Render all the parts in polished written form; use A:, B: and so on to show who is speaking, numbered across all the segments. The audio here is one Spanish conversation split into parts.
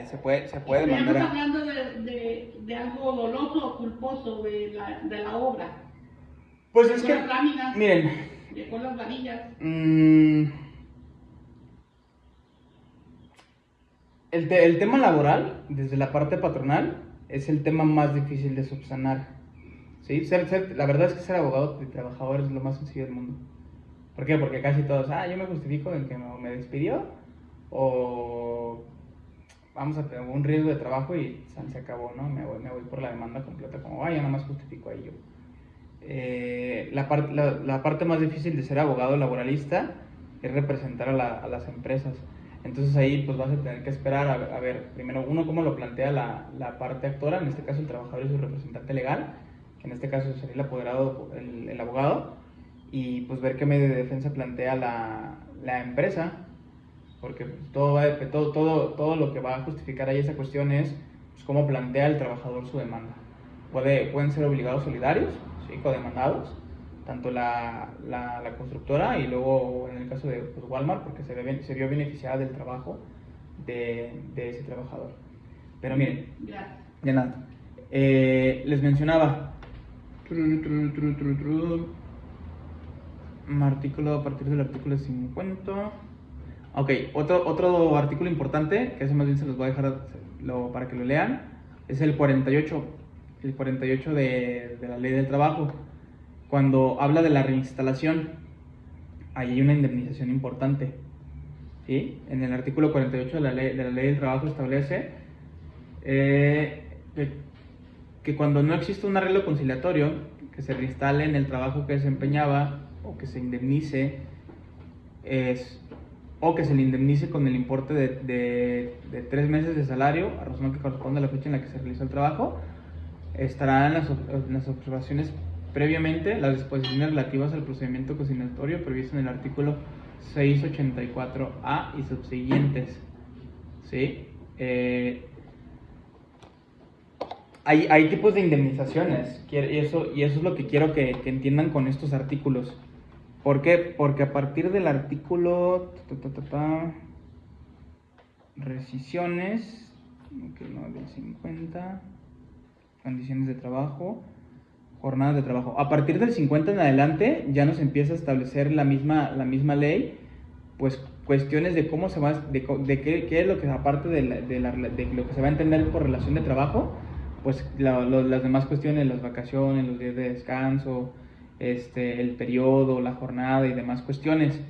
A: se puede
B: Estamos
A: demandar.
B: hablando de algo doloso o culposo de la obra.
A: Pues es
B: Dejó
A: que,
B: las láminas,
A: miren,
B: dejó las varillas.
A: mm, el tema laboral, desde la parte patronal, es el tema más difícil de subsanar. ¿Sí? La verdad es que ser abogado de trabajador es lo más sencillo del mundo. ¿Por qué? Porque casi todos, yo me justifico en que me despidió o vamos a tener un riesgo de trabajo y se acabó, ¿no? Me voy por la demanda completa, como, ya nada más justifico ahí yo. La parte más difícil de ser abogado laboralista es representar a las empresas. Entonces ahí pues vas a tener que esperar a ver, primero uno cómo lo plantea la parte actora, en este caso el trabajador y su representante legal, que en este caso sería el apoderado, el abogado, y pues ver qué medio de defensa plantea la empresa, porque pues, todo lo que va a justificar ahí esa cuestión es pues, cómo plantea el trabajador su demanda. Pueden ser obligados solidarios, ¿sí? Codemandados, tanto la constructora y luego en el caso de pues, Walmart, porque se vio beneficiada del trabajo de ese trabajador. Pero miren,
B: Ya.
A: de nada. Les mencionaba, artículo a partir del artículo 50. Ok, otro artículo importante, que ese más bien se los voy a dejar para que lo lean, es el 48, de la ley del trabajo. Cuando habla de la reinstalación, ahí hay una indemnización importante. ¿Sí? En el artículo 48 de la ley del trabajo establece eh, que, que cuando no existe un arreglo conciliatorio, que se reinstale en el trabajo que desempeñaba o que se indemnice es, o que se le indemnice con el importe de 3 meses de salario, a razón que corresponde a la fecha en la que se realizó el trabajo, estarán las observaciones previamente las disposiciones relativas al procedimiento conciliatorio previsto en el artículo 684A y subsiguientes. ¿Sí? Hay tipos de indemnizaciones y eso es lo que quiero que entiendan con estos artículos. ¿Por qué? Porque a partir del artículo rescisiones, okay, no, del 50, condiciones de trabajo, jornadas de trabajo. A partir del 50 en adelante ya nos empieza a establecer la misma ley, pues cuestiones de cómo se va, de qué es lo que aparte de lo que se va a entender por relación de trabajo, pues las demás cuestiones, las vacaciones, los días de descanso, el periodo, la jornada y demás cuestiones.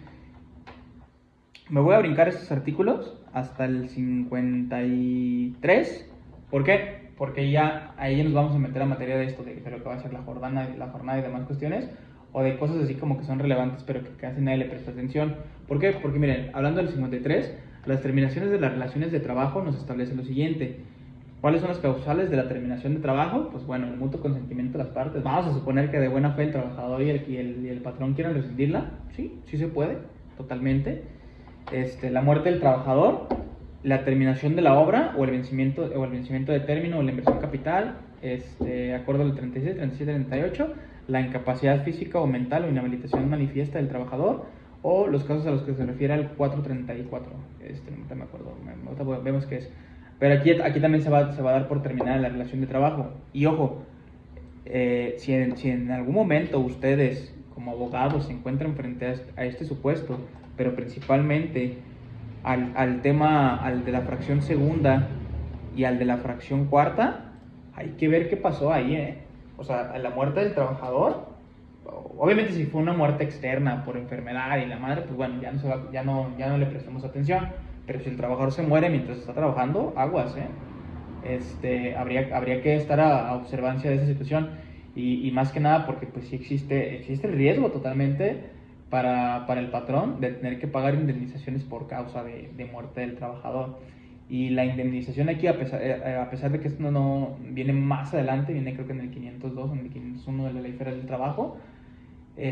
A: Me voy a brincar estos artículos hasta el 53. ¿Por qué? Porque ya ahí nos vamos a meter a materia de esto, de lo que va a ser la jornada y demás cuestiones, o de cosas así como que son relevantes pero que casi nadie le presta atención. ¿Por qué? Porque miren, hablando del 53, las terminaciones de las relaciones de trabajo nos establecen lo siguiente. ¿Cuáles son las causales de la terminación de trabajo? Pues bueno, el mutuo consentimiento de las partes. Vamos a suponer que de buena fe el trabajador y el patrón quieran rescindirla. Sí, sí se puede, totalmente. La muerte del trabajador, la terminación de la obra o el vencimiento de término o la inversión capital, acuerdo al 36, 37, 38, la incapacidad física o mental o inhabilitación manifiesta del trabajador o los casos a los que se refiere al 434. No me acuerdo, vemos qué es. Pero aquí también se va a dar por terminada la relación de trabajo. Y ojo, si en algún momento ustedes como abogados se encuentran frente a este supuesto, pero principalmente al tema, al de la fracción segunda y al de la fracción cuarta, hay que ver qué pasó ahí, ¿eh? O sea, a la muerte del trabajador, obviamente si fue una muerte externa por enfermedad y la madre, pues bueno, ya no le prestamos atención. Pero si el trabajador se muere mientras está trabajando, aguas, ¿eh? Habría que estar a observancia de esa situación y más que nada porque pues sí existe el riesgo totalmente para el patrón de tener que pagar indemnizaciones por causa de muerte del trabajador. Y la indemnización aquí, a pesar de que esto no viene más adelante, viene creo que en el 502 o en el 501 de la Ley Federal del Trabajo,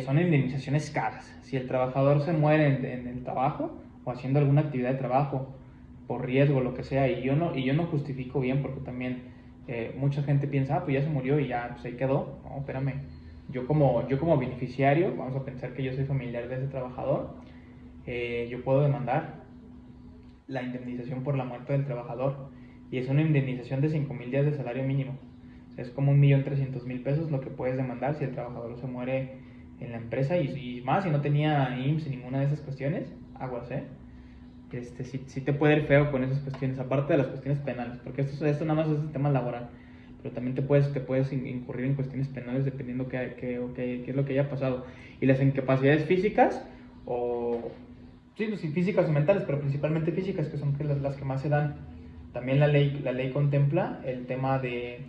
A: son indemnizaciones caras. Si el trabajador se muere en el trabajo o haciendo alguna actividad de trabajo por riesgo, lo que sea, y yo no justifico bien porque también mucha gente piensa, pues ya se murió y ya pues ahí quedó. No, espérame. Yo como beneficiario, vamos a pensar que yo soy familiar de ese trabajador, yo puedo demandar la indemnización por la muerte del trabajador, y es una indemnización de 5,000 días de salario mínimo. O sea, es como 1,300,000 pesos lo que puedes demandar si el trabajador se muere en la empresa, y más si no tenía IMSS, ninguna de esas cuestiones, aguas, sí te puede ir feo con esas cuestiones, aparte de las cuestiones penales, porque esto nada más es el tema laboral, pero también te puedes incurrir en cuestiones penales dependiendo qué es lo que haya pasado. Y las incapacidades físicas, o sí, pues, físicas o mentales, pero principalmente físicas, que son las que más se dan. También la ley contempla el tema de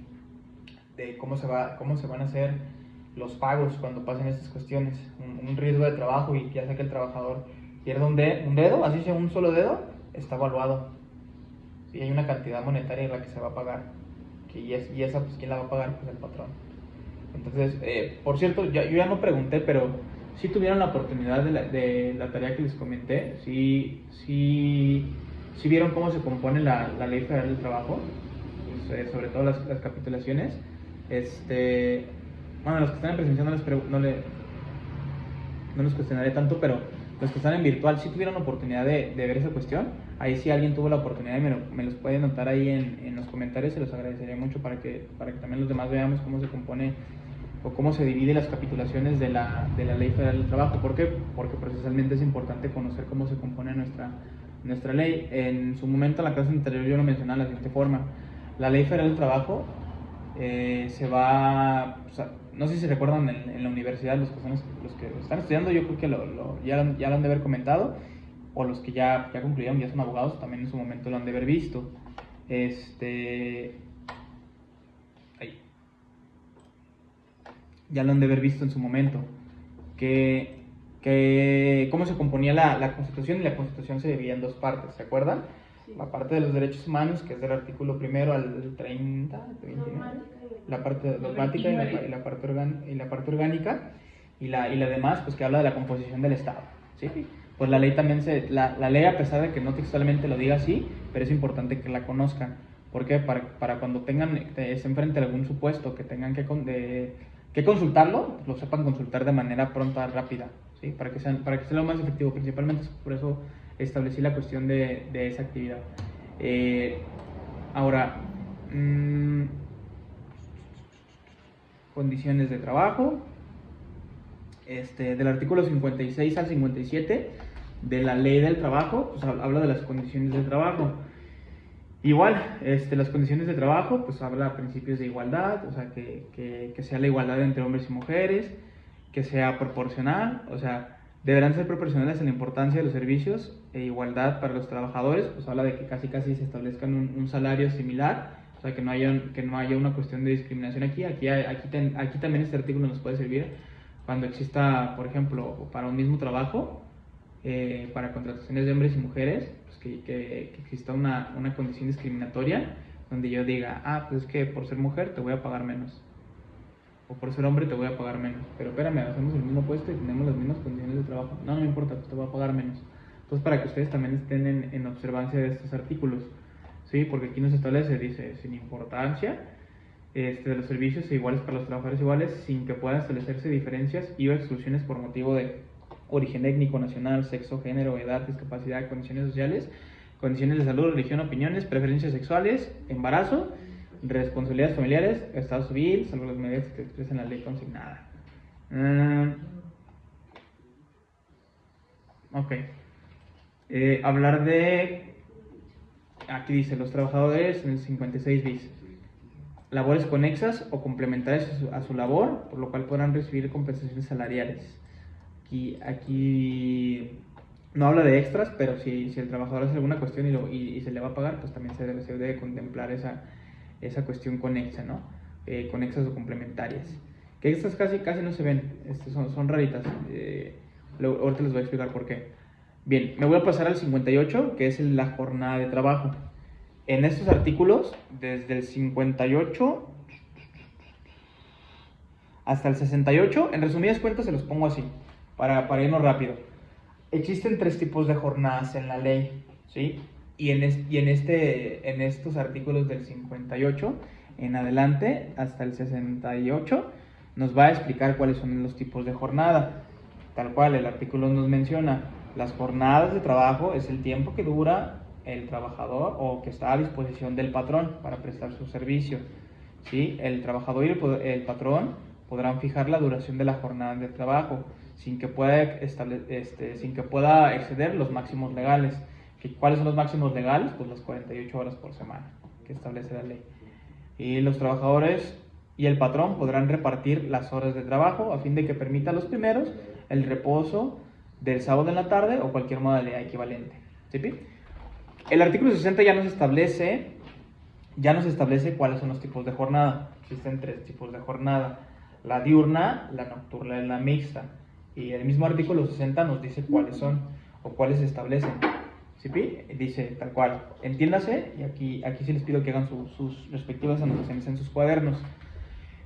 A: cómo se van a hacer los pagos cuando pasen estas cuestiones. Un riesgo de trabajo, y ya sea que el trabajador pierda un dedo, así sea un solo dedo, está evaluado. Y hay una cantidad monetaria en la que se va a pagar. Y esa, pues, ¿quién la va a pagar? Pues el patrón. Entonces, por cierto, yo ya no pregunté, pero si tuvieron la oportunidad de la tarea que les comenté, si vieron cómo se compone la Ley Federal del Trabajo, pues, sobre todo las capitulaciones. Bueno, los que están en presencial no les cuestionaré tanto, pero los que están en virtual sí tuvieron la oportunidad de ver esa cuestión. Ahí si alguien tuvo la oportunidad y me los puede anotar ahí en los comentarios, se los agradecería mucho para que también los demás veamos cómo se compone o cómo se divide las capitulaciones de la Ley Federal del Trabajo. ¿Por qué? Porque procesalmente es importante conocer cómo se compone nuestra ley. En su momento, en la clase anterior, yo lo mencionaba de la siguiente forma. La Ley Federal del Trabajo se va, o sea, no sé si se recuerdan en la universidad, los que están estudiando, yo creo que ya lo han de haber comentado, o los que ya concluyeron, ya son abogados, también en su momento lo han de haber visto. Ahí. Ya lo han de haber visto en su momento, cómo se componía la Constitución, y la Constitución se dividía en dos partes, ¿se acuerdan? Sí. La parte de los derechos humanos, que es del artículo 1 al 30, 29, la parte dogmática y la parte orgánica, y la demás, pues, que habla de la composición del Estado, ¿sí? Pues la ley también la ley, a pesar de que no textualmente lo diga así, pero es importante que la conozcan. ¿Por qué? Para cuando se enfrente a algún supuesto que tengan que consultarlo, pues lo sepan consultar de manera pronta, rápida, ¿sí? Para que sea lo más efectivo. Principalmente por eso establecí la cuestión de esa actividad. Ahora, condiciones de trabajo. Del artículo 56 al 57 de la Ley del Trabajo, pues habla de las condiciones de trabajo. Igual, las condiciones de trabajo, pues habla de principios de igualdad, o sea, que sea la igualdad entre hombres y mujeres, que sea proporcional, o sea, deberán ser proporcionales en la importancia de los servicios, e igualdad para los trabajadores, pues habla de que casi se establezcan un salario similar, o sea, que no haya una cuestión de discriminación aquí también este artículo nos puede servir cuando exista, por ejemplo, para un mismo trabajo, para contrataciones de hombres y mujeres, pues que exista una condición discriminatoria donde yo diga, pues es que por ser mujer te voy a pagar menos, o por ser hombre te voy a pagar menos, pero espérame, hacemos el mismo puesto y tenemos las mismas condiciones de trabajo, no me importa, pues te voy a pagar menos. Entonces, para que ustedes también estén en observancia de estos artículos, ¿sí? Porque aquí nos establece, dice, sin importancia de los servicios iguales para los trabajadores iguales, sin que puedan establecerse diferencias y o exclusiones por motivo de origen étnico, nacional, sexo, género, edad, discapacidad, condiciones sociales, condiciones de salud, religión, opiniones, preferencias sexuales, embarazo, responsabilidades familiares, estado civil, salvo las medidas que expresen la ley consignada. Ok. Hablar de, aquí dice, los trabajadores en el 56 bis, labores conexas o complementarias a su labor, por lo cual podrán recibir compensaciones salariales. Aquí no habla de extras, pero si el trabajador hace alguna cuestión y se le va a pagar, pues también se debe contemplar esa cuestión conexa, ¿no? Conexas o complementarias. Que estas casi no se ven, son raritas. Ahorita les voy a explicar por qué. Bien, me voy a pasar al 58, que es la jornada de trabajo. En estos artículos, desde el 58 hasta el 68, en resumidas cuentas se los pongo así, para irnos rápido. Existen 3 tipos de jornadas en la ley, ¿sí? Y en estos artículos del 58 en adelante hasta el 68 nos va a explicar cuáles son los tipos de jornada. Tal cual, el artículo nos menciona, las jornadas de trabajo es el tiempo que dura el trabajador o que está a disposición del patrón para prestar su servicio. ¿Sí? El trabajador y el patrón podrán fijar la duración de la jornada de trabajo sin que pueda exceder los máximos legales. ¿Cuáles son los máximos legales? Pues las 48 horas por semana que establece la ley. Y los trabajadores y el patrón podrán repartir las horas de trabajo a fin de que permita a los primeros el reposo del sábado en la tarde o cualquier modalidad equivalente. ¿Sí? El artículo 60 ya nos establece cuáles son los tipos de jornada. Existen 3 tipos de jornada: la diurna, la nocturna y la mixta. Y el mismo artículo 60 nos dice cuáles son o cuáles se establecen. ¿Sí? Dice tal cual: entiéndase, y aquí sí les pido que hagan sus respectivas anotaciones en sus cuadernos.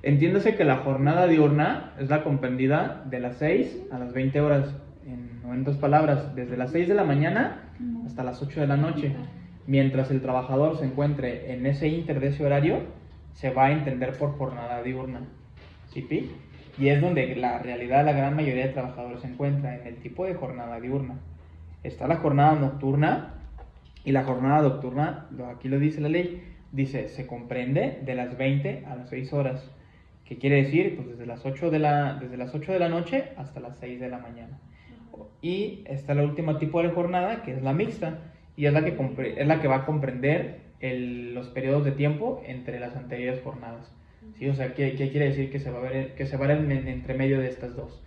A: Entiéndase que la jornada diurna es la comprendida de las 6 a las 20 horas. En otras palabras, desde las 6 de la mañana hasta las 8 de la noche. Mientras el trabajador se encuentre en ese inter de ese horario, se va a entender por jornada diurna. ¿Sí? Y es donde la realidad, la gran mayoría de trabajadores se encuentra, en el tipo de jornada diurna. Está la jornada nocturna, y la jornada nocturna, aquí lo dice la ley, dice, se comprende de las 20 a las 6 horas. ¿Qué quiere decir? Pues desde las 8 de la noche hasta las 6 de la mañana. Y está el último tipo de jornada, que es la mixta, y es la que va a comprender los periodos de tiempo entre las anteriores jornadas. ¿Sí? O sea, ¿qué quiere decir? Que se va a ver entre medio de estas dos.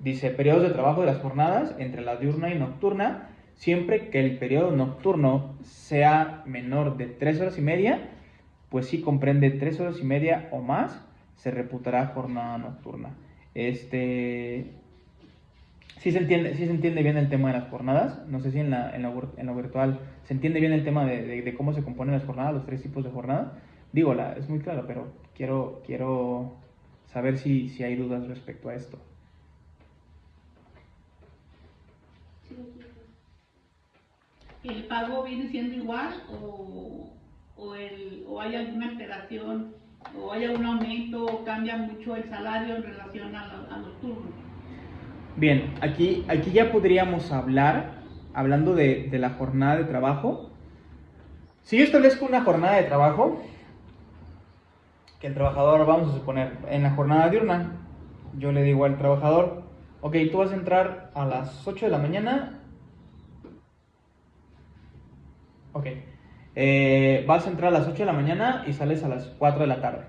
A: Dice, periodos de trabajo de las jornadas entre la diurna y nocturna, siempre que el periodo nocturno sea menor de 3 horas y media, pues si comprende 3 horas y media o más, se reputará jornada nocturna. Sí se entiende bien el tema de las jornadas. No sé si en lo virtual se entiende bien el tema de cómo se componen las jornadas, los 3 tipos de jornada. Digo, es muy claro, pero quiero saber si hay dudas respecto a esto.
B: ¿El pago viene siendo igual o hay alguna alteración o hay algún aumento o cambia mucho el salario en relación a los turnos?
A: Bien, aquí ya podríamos hablando de la jornada de trabajo. Si yo establezco una jornada de trabajo, que el trabajador, vamos a suponer, en la jornada diurna, yo le digo al trabajador, ok, tú vas a entrar a las 8 de la mañana, vas a entrar a las 8 de la mañana y sales a las 4 de la tarde.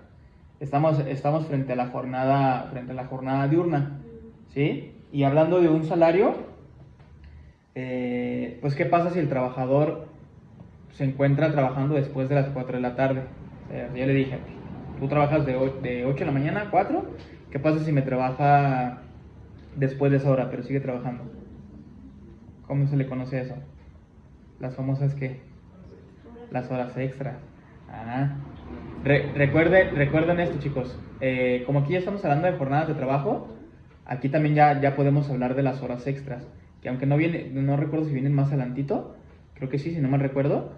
A: Estamos frente a la jornada diurna, ¿sí? Y hablando de un salario, pues ¿qué pasa si el trabajador se encuentra trabajando después de las 4 de la tarde? Ya le dije, tú trabajas de 8 de la mañana a 4, ¿qué pasa si me trabaja después de esa hora, pero sigue trabajando? ¿Cómo se le conoce eso? Las famosas, ¿qué? Las horas extra. Recuerden esto, chicos. Como aquí ya estamos hablando de jornadas de trabajo, aquí también ya podemos hablar de las horas extras, que aunque no recuerdo si vienen más adelantito, creo que sí, si no mal recuerdo,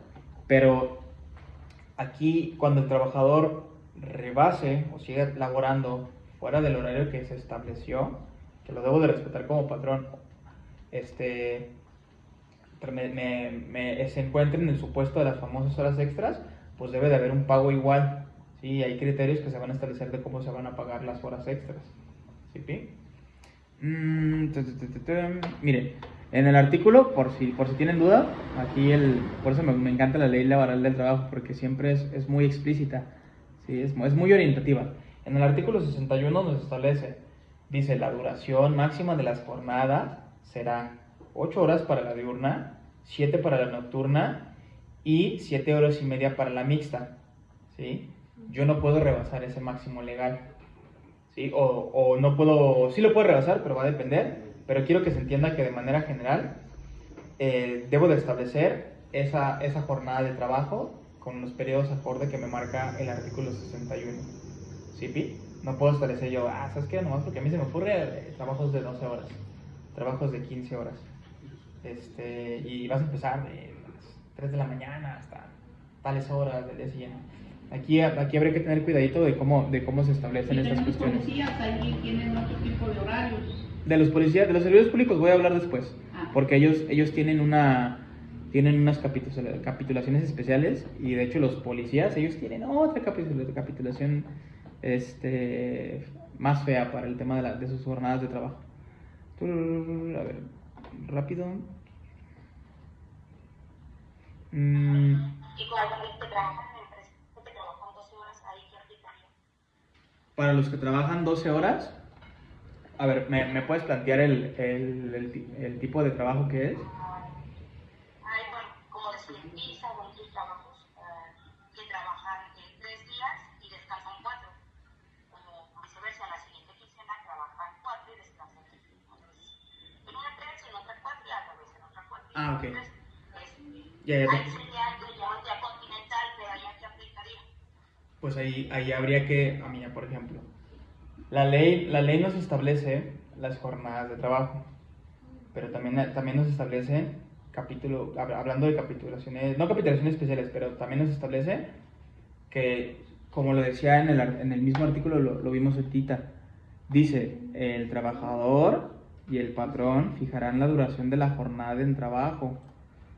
A: pero aquí cuando el trabajador rebase o siga laborando fuera del horario que se estableció, que lo debo de respetar como patrón, se encuentre en el supuesto de las famosas horas extras, pues debe de haber un pago igual. ¿Sí? Hay criterios que se van a establecer de cómo se van a pagar las horas extras. ¿Sí? Miren, en el artículo, por si tienen duda, aquí por eso me encanta la ley laboral del trabajo, porque siempre es muy explícita, ¿sí? Es muy orientativa. En el artículo 61 nos dice, la duración máxima de las jornadas será 8 horas para la diurna, 7 para la nocturna y 7 horas y media para la mixta, ¿sí? Yo no puedo rebasar ese máximo legal, ¿sí? O no puedo, sí lo puedo rebasar, pero va a depender, pero quiero que se entienda que de manera general debo de establecer esa jornada de trabajo con los periodos acorde que me marca el artículo 61, ¿sí, Pi? No puedo establecer yo, ¿sabes qué? Nomás porque a mí se me ocurre trabajos de 12 horas, trabajos de 15 horas, y vas a empezar de las 3 de la mañana hasta tales horas del día siguiente. Aquí habría que tener cuidadito de cómo se establecen estas cuestiones.
B: ¿Los policías ahí tienen otro tipo de horarios?
A: De los servidores públicos voy a hablar después, porque ellos tienen tienen unas capitulaciones especiales y de hecho los policías, ellos tienen otra capitulación más fea para el tema de sus jornadas de trabajo. A ver, rápido.
C: Y para los que trabajan en empresas que trabajan 12 horas, ¿ahí qué aplicaría?
A: Para los que trabajan 12 horas, a ver, ¿me puedes plantear el tipo de trabajo que es?
C: Hay, bueno, como decía, PISA o otros trabajos que trabajan 3 días y descansan 4. Como viceversa, la siguiente quincena trabajan 4 y descansan 3. En una 3, en otra 4 y a la vez en otra 4.
A: Ok.
C: Ya ahí sería lo llaman ya continental, pero ahí aquí aplicaría.
A: Pues ahí habría que, mira, por ejemplo, la ley nos establece las jornadas de trabajo, pero también nos establece hablando de capitulaciones, no capitulaciones especiales, pero también nos establece que, como lo decía en el mismo artículo, lo vimos ahorita, dice, el trabajador y el patrón fijarán la duración de la jornada de trabajo,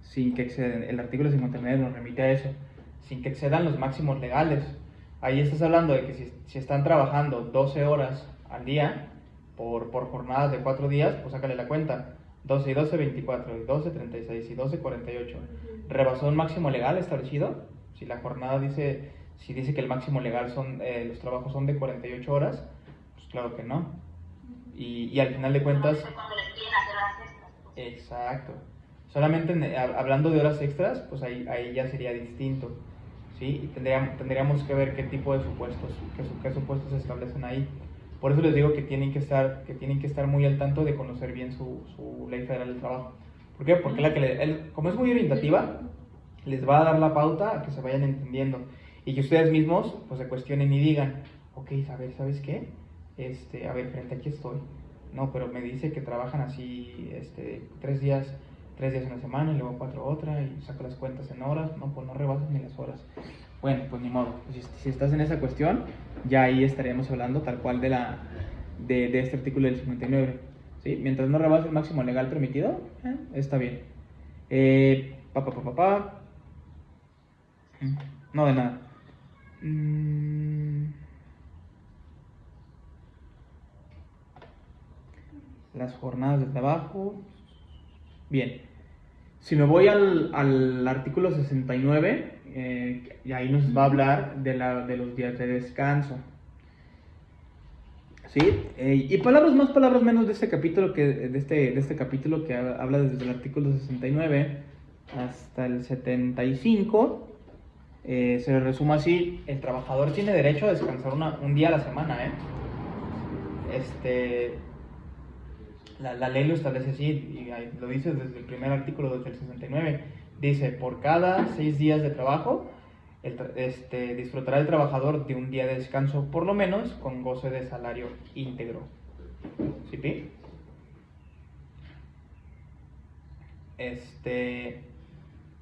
A: sin que excedan, el artículo 59 nos remite a eso, sin que excedan los máximos legales. Ahí estás hablando de que si están trabajando 12 horas al día, por jornadas de 4 días, pues sácale la cuenta. 12 y 12, 24, y 12, 36, y 12, 48. ¿Rebasó un máximo legal establecido? Si la jornada dice que el máximo legal los trabajos son de 48 horas, pues claro que no. Y al final de cuentas...
C: Cuando les piden hacer horas extras.
A: Exacto. Solamente hablando de horas extras, pues ahí ya sería distinto, ¿sí? Y tendríamos que ver qué tipo de supuestos, qué supuestos se establecen ahí. Por eso les digo que tienen que estar muy al tanto de conocer bien su ley federal del trabajo. ¿Por qué? Porque como es muy orientativa, les va a dar la pauta a que se vayan entendiendo y que ustedes mismos pues se cuestionen y digan, ok, ¿sabes qué? A ver, frente aquí estoy. No, pero me dice que trabajan así 3 días en la semana y luego 4 otra y saco las cuentas en horas. No, pues no rebasas ni las horas. Bueno, pues ni modo. Pues si estás en esa cuestión, ya ahí estaríamos hablando tal cual de este artículo del 59. ¿Sí? Mientras no rebase el máximo legal permitido, está bien. No, de nada. Las jornadas de trabajo. Bien. Si me voy al artículo 69, y ahí nos va a hablar de los días de descanso. ¿Sí? Y palabras más, palabras menos de este capítulo de este capítulo que habla desde el artículo 69 hasta el 75. Se le resuma así: el trabajador tiene derecho a descansar un día a la semana, La ley lo establece así, y lo dice desde el primer artículo, desde el 69. Dice, por cada 6 días de trabajo, disfrutará el trabajador de un día de descanso, por lo menos, con goce de salario íntegro. ¿Sí, Pi?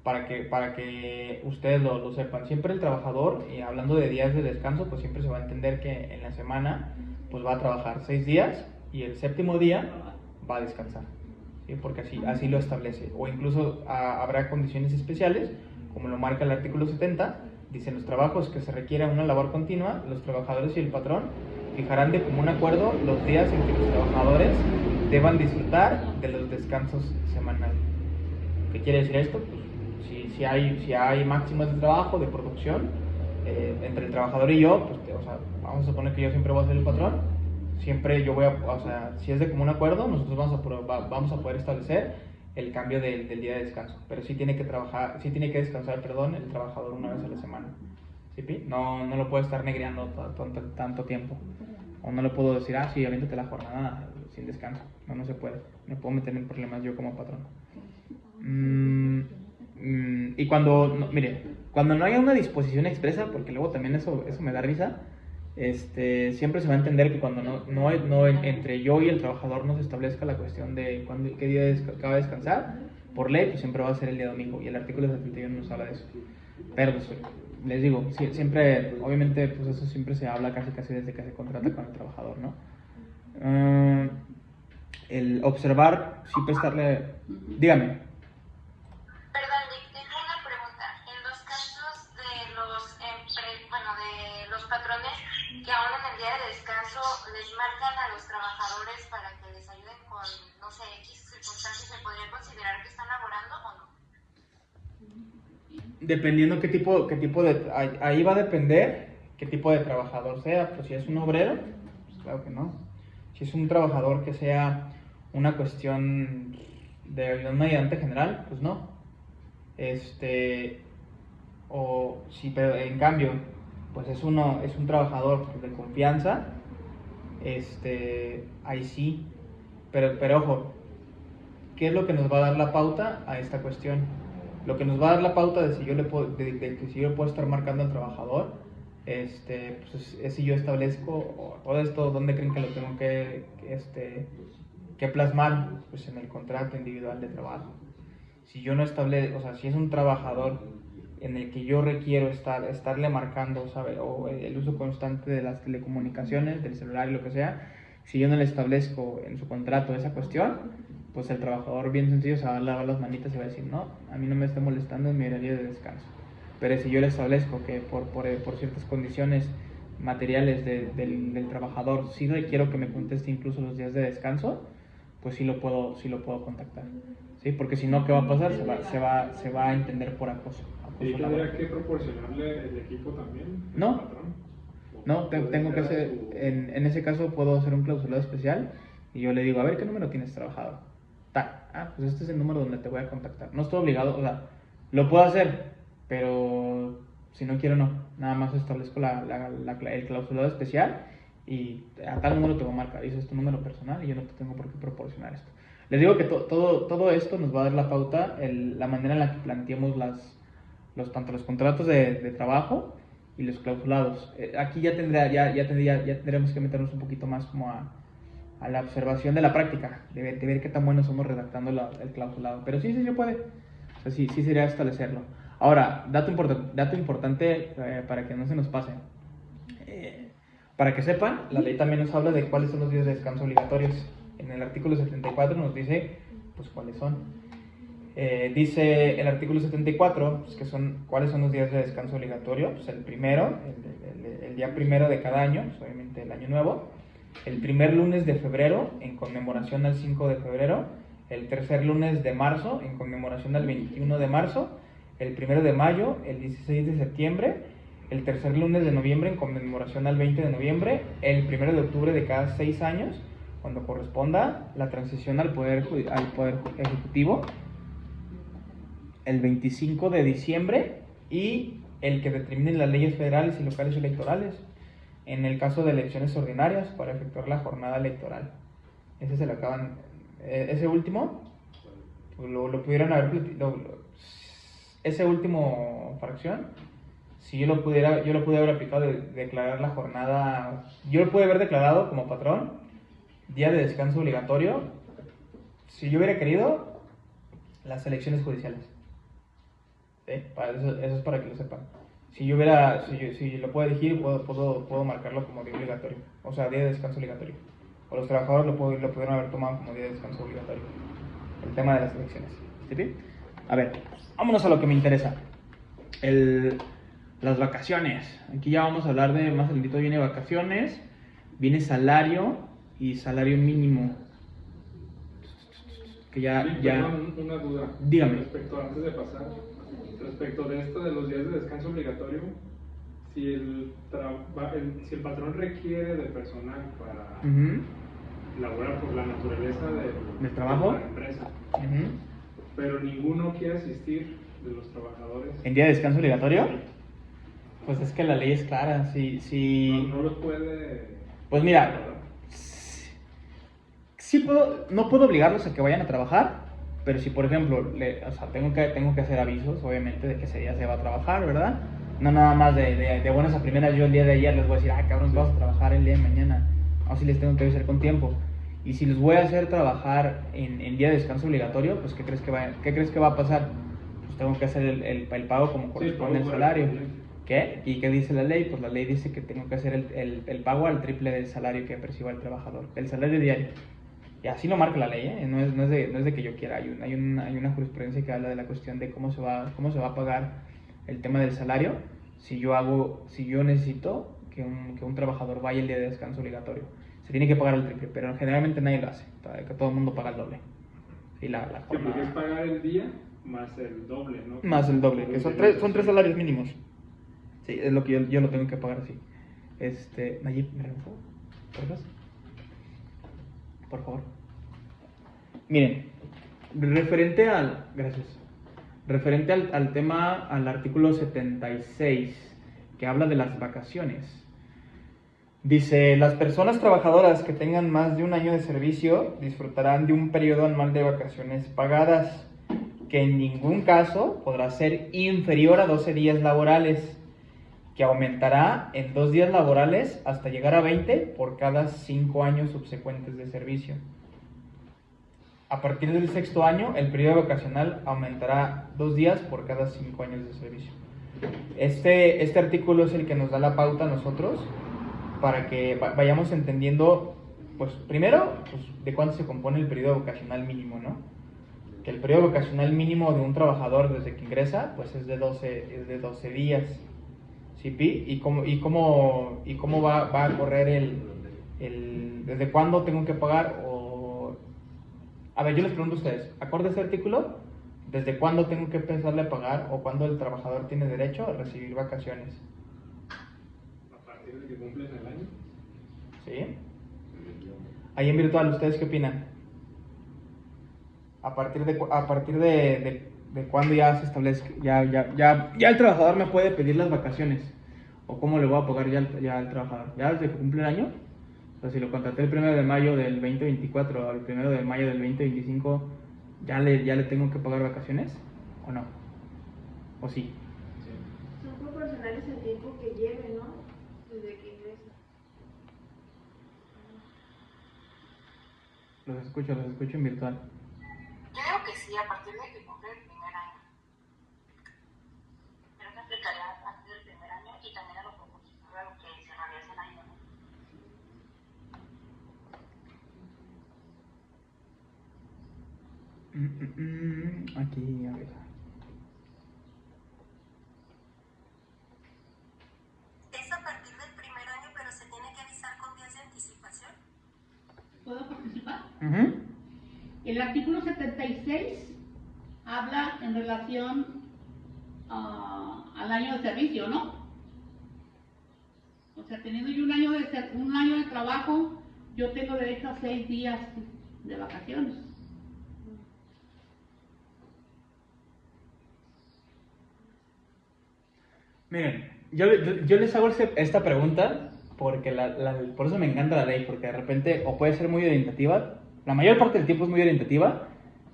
A: Para que ustedes lo sepan, siempre el trabajador, y hablando de días de descanso, pues siempre se va a entender que en la semana pues va a trabajar 6 días y el 7º día va a descansar, ¿sí? Porque así lo establece. O incluso habrá condiciones especiales, como lo marca el artículo 70. Dicen, los trabajos que se requiera una labor continua, los trabajadores y el patrón fijarán de común acuerdo los días en que los trabajadores deban disfrutar de los descansos semanales. ¿Qué quiere decir esto? Pues si hay máximas de trabajo, de producción, entre el trabajador y yo, pues vamos a suponer que yo siempre voy a ser el patrón. Siempre yo si es de común acuerdo, nosotros vamos a poder establecer el cambio del día de descanso. Pero sí tiene que descansar, el trabajador una vez a la semana. ¿Sí, Pi? No lo puedo estar negreando tanto tiempo. O no le puedo decir, sí, aviéntate la jornada sin descanso. No se puede. Me puedo meter en problemas yo como patrón. Y cuando no haya una disposición expresa, porque luego también eso me da risa, siempre se va a entender que cuando no entre yo y el trabajador no se establezca la cuestión de qué día acaba de descansar, por ley, pues siempre va a ser el día domingo, y el artículo 71 nos habla de eso. Pero pues, les digo, siempre, obviamente, pues eso siempre se habla casi desde que se contrata con el trabajador, ¿no? El observar, sí prestarle... Dígame.
C: Perdón, los patrones que aún en el día de descanso les marcan a los trabajadores para que les ayuden con, no sé, X circunstancias, ¿se podría considerar que están laborando o no?
A: Dependiendo qué tipo de... Ahí va a depender qué tipo de trabajador sea. Pues si es un obrero, pues claro que no. Si es un trabajador que sea una cuestión de un ayudante general, pues no. O si, pero en cambio, pues es un trabajador pues, de confianza, ahí sí. Pero ojo, ¿qué es lo que nos va a dar la pauta a esta cuestión? Lo que nos va a dar la pauta de si yo le puedo, de que si yo puedo estar marcando al trabajador, pues es si yo establezco todo esto, ¿dónde creen que lo tengo que plasmar? Pues en el contrato individual de trabajo. Si yo no establezco, o sea, si es un trabajador en el que yo requiero estarle marcando, ¿sabe? O el uso constante de las telecomunicaciones, del celular y lo que sea, si yo no le establezco en su contrato esa cuestión, pues el trabajador bien sencillo se va a lavar las manitas y va a decir, no, a mí no me está molestando en mi horario de descanso. Pero si yo le establezco que por ciertas condiciones materiales del trabajador sí requiero que me conteste incluso los días de descanso, pues sí lo puedo contactar. ¿Sí? Porque si no, ¿qué va a pasar? Se va a entender por acoso.
D: ¿Y tendría que proporcionarle el equipo también?
A: No.
D: ¿El patrón?
A: No, tengo que hacer, en ese caso puedo hacer un clausulado especial y yo le digo, a ver, ¿qué número tienes trabajado? Tal, pues este es el número donde te voy a contactar. No estoy obligado, o sea, lo puedo hacer, pero si no quiero no. Nada más establezco el clausulado especial y a tal número te voy a marcar. Y ese es tu número personal y yo no te tengo por qué proporcionar esto. Les digo que todo esto nos va a dar la pauta, la manera en la que planteemos tanto los contratos de trabajo y los clausulados. Aquí ya tendremos que meternos un poquito más como a la observación de la práctica, de ver qué tan buenos somos redactando el clausulado. Pero sí se puede. O sea, sí sería establecerlo. Ahora, dato importante para que no se nos pase. Para que sepan, la ley también nos habla de cuáles son los días de descanso obligatorios. En el artículo 74 nos dice, pues, cuáles son. Dice el artículo 74, pues, cuáles son los días de descanso obligatorio. Pues el primero, el día primero de cada año, pues, obviamente el año nuevo. El primer lunes de febrero, en conmemoración al 5 de febrero. El tercer lunes de marzo, en conmemoración al 21 de marzo. El primero de mayo, el 16 de septiembre. El tercer lunes de noviembre, en conmemoración al 20 de noviembre. El primero de octubre de cada 6 años, cuando corresponda la transición al poder ejecutivo. El 25 de diciembre y el que determinen las leyes federales y locales electorales en el caso de elecciones ordinarias para efectuar la jornada electoral. Ese último pues lo pudieran haber ese último fracción, si yo lo pude haber aplicado de declarar la jornada, yo lo pude haber declarado como patrón día de descanso obligatorio si yo hubiera querido las elecciones judiciales. ¿Sí? Eso es para que lo sepan. Si lo puedo elegir, puedo marcarlo como día obligatorio, o sea, día de descanso obligatorio. O los trabajadores lo pudieron haber tomado como día de descanso obligatorio. El tema de las elecciones. ¿Sí? A ver, vámonos a lo que me interesa. Las vacaciones. Aquí ya vamos a hablar de, más adelantito viene vacaciones, viene salario y salario mínimo. Que
D: Perdón, una duda.
A: Dígame.
D: Antes de pasar, respecto de esto de los días de descanso obligatorio, si el patrón requiere de personal para laborar por la naturaleza
A: del trabajo
D: de la empresa, pero ninguno quiere asistir de los trabajadores
A: en día de descanso obligatorio, pues es que la ley es clara.
D: No lo puede.
A: Pues mira, no puedo obligarlos a que vayan a trabajar, pero si por ejemplo, tengo que hacer avisos, obviamente, de que ese día se va a trabajar, ¿verdad? No nada más de buenas a primeras, yo el día de ayer les voy a decir, cabrón, vamos a trabajar el día de mañana. O si les tengo que avisar con tiempo. Y si les voy a hacer trabajar en día de descanso obligatorio, pues ¿qué crees que va a pasar? Pues tengo que hacer el pago como corresponde al salario. ¿Qué? ¿Y qué dice la ley? Pues la ley dice que tengo que hacer el pago al triple del salario que perciba el trabajador, el salario diario. Y así lo marca la ley, ¿eh? No es de que yo quiera. Hay una jurisprudencia que habla de la cuestión de cómo se va a pagar el tema del salario si yo necesito que un trabajador vaya el día de descanso obligatorio. Se tiene que pagar el triple, pero generalmente nadie lo hace, que todo el mundo paga el doble. Y la
D: Sí, porque es
A: jornada
D: pagar el día más el doble, ¿no?
A: más el doble, que son tres salarios mínimos. Sí, es lo que yo lo tengo que pagar así. Nayib, ¿me revisó? Por favor. Miren, referente al tema, al artículo 76, que habla de las vacaciones. Dice, las personas trabajadoras que tengan más de un año de servicio disfrutarán de un periodo anual de vacaciones pagadas, que en ningún caso podrá ser inferior a 12 días laborales, que aumentará en 2 días laborales hasta llegar a 20 por cada 5 años subsecuentes de servicio. A partir del 6º año, el periodo vacacional aumentará 2 días por cada 5 años de servicio. Este artículo es el que nos da la pauta a nosotros para que vayamos entendiendo, pues primero, pues, de cuánto se compone el periodo vacacional mínimo, ¿no? Que el periodo vacacional mínimo de un trabajador desde que ingresa, pues es de 12 días. ¿Sí, Pi? ¿Y cómo va a correr desde cuándo tengo que pagar? A ver, yo les pregunto a ustedes, acorde a ese artículo, ¿desde cuándo tengo que empezarle a pagar o cuándo el trabajador tiene derecho a recibir vacaciones?
D: A partir de que cumples el año.
A: ¿Sí? Ahí en virtual, ¿ustedes qué opinan? A partir de cuándo ya se establece, ya el trabajador me puede pedir las vacaciones, o cómo le voy a pagar ya al trabajador, ya desde que cumple el año. O sea, si lo contraté el 1 de mayo del 2024 al 1 de mayo del 2025, ¿ya le tengo que pagar vacaciones? ¿O no? ¿O sí?
E: Son proporcionales al tiempo que lleve, ¿no? Desde que ingresa.
A: Los escucho en virtual.
C: Yo digo que sí, a partir de que cumple el primer año. Pero que aplicaría a partir del primer año y también a lo proporcional a lo que se realiza el año, ¿no?
A: Aquí, a ver.
F: Es a partir del primer año, pero se tiene que avisar con días de anticipación.
B: ¿Puedo participar?
A: Uh-huh.
B: El artículo 76 habla en relación al año de servicio, ¿no? O sea, teniendo yo un año de trabajo, yo tengo derecho a 6 días de vacaciones.
A: Miren, yo les hago esta pregunta porque por eso me encanta la ley, porque de repente o puede ser muy orientativa, la mayor parte del tiempo es muy orientativa,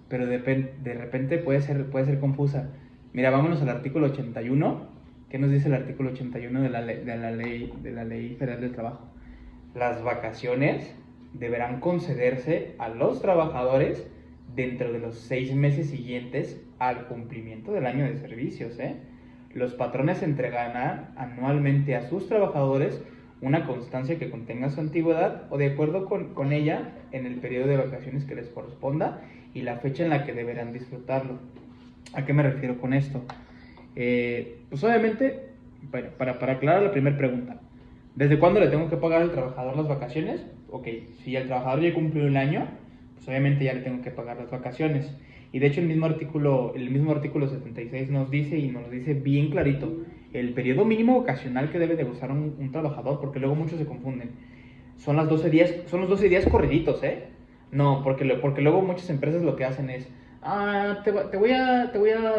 A: pero de repente puede ser confusa. Mira, vámonos al artículo 81. ¿Qué nos dice el artículo 81 de la Ley Federal del Trabajo? Las vacaciones deberán concederse a los trabajadores dentro de los 6 meses siguientes al cumplimiento del año de servicios, ¿eh? Los patrones entregarán anualmente a sus trabajadores una constancia que contenga su antigüedad o de acuerdo con ella en el periodo de vacaciones que les corresponda y la fecha en la que deberán disfrutarlo. ¿A qué me refiero con esto? Pues obviamente, bueno, para aclarar la primera pregunta, ¿desde cuándo le tengo que pagar al trabajador las vacaciones? Ok, si el trabajador ya cumplió un año, pues obviamente ya le tengo que pagar las vacaciones. Y de hecho el mismo artículo 76 nos dice bien clarito el periodo mínimo vacacional que debe de gozar un trabajador, porque luego muchos se confunden. Son los 12 días corriditos, ¿eh? No, porque luego muchas empresas lo que hacen es, te voy a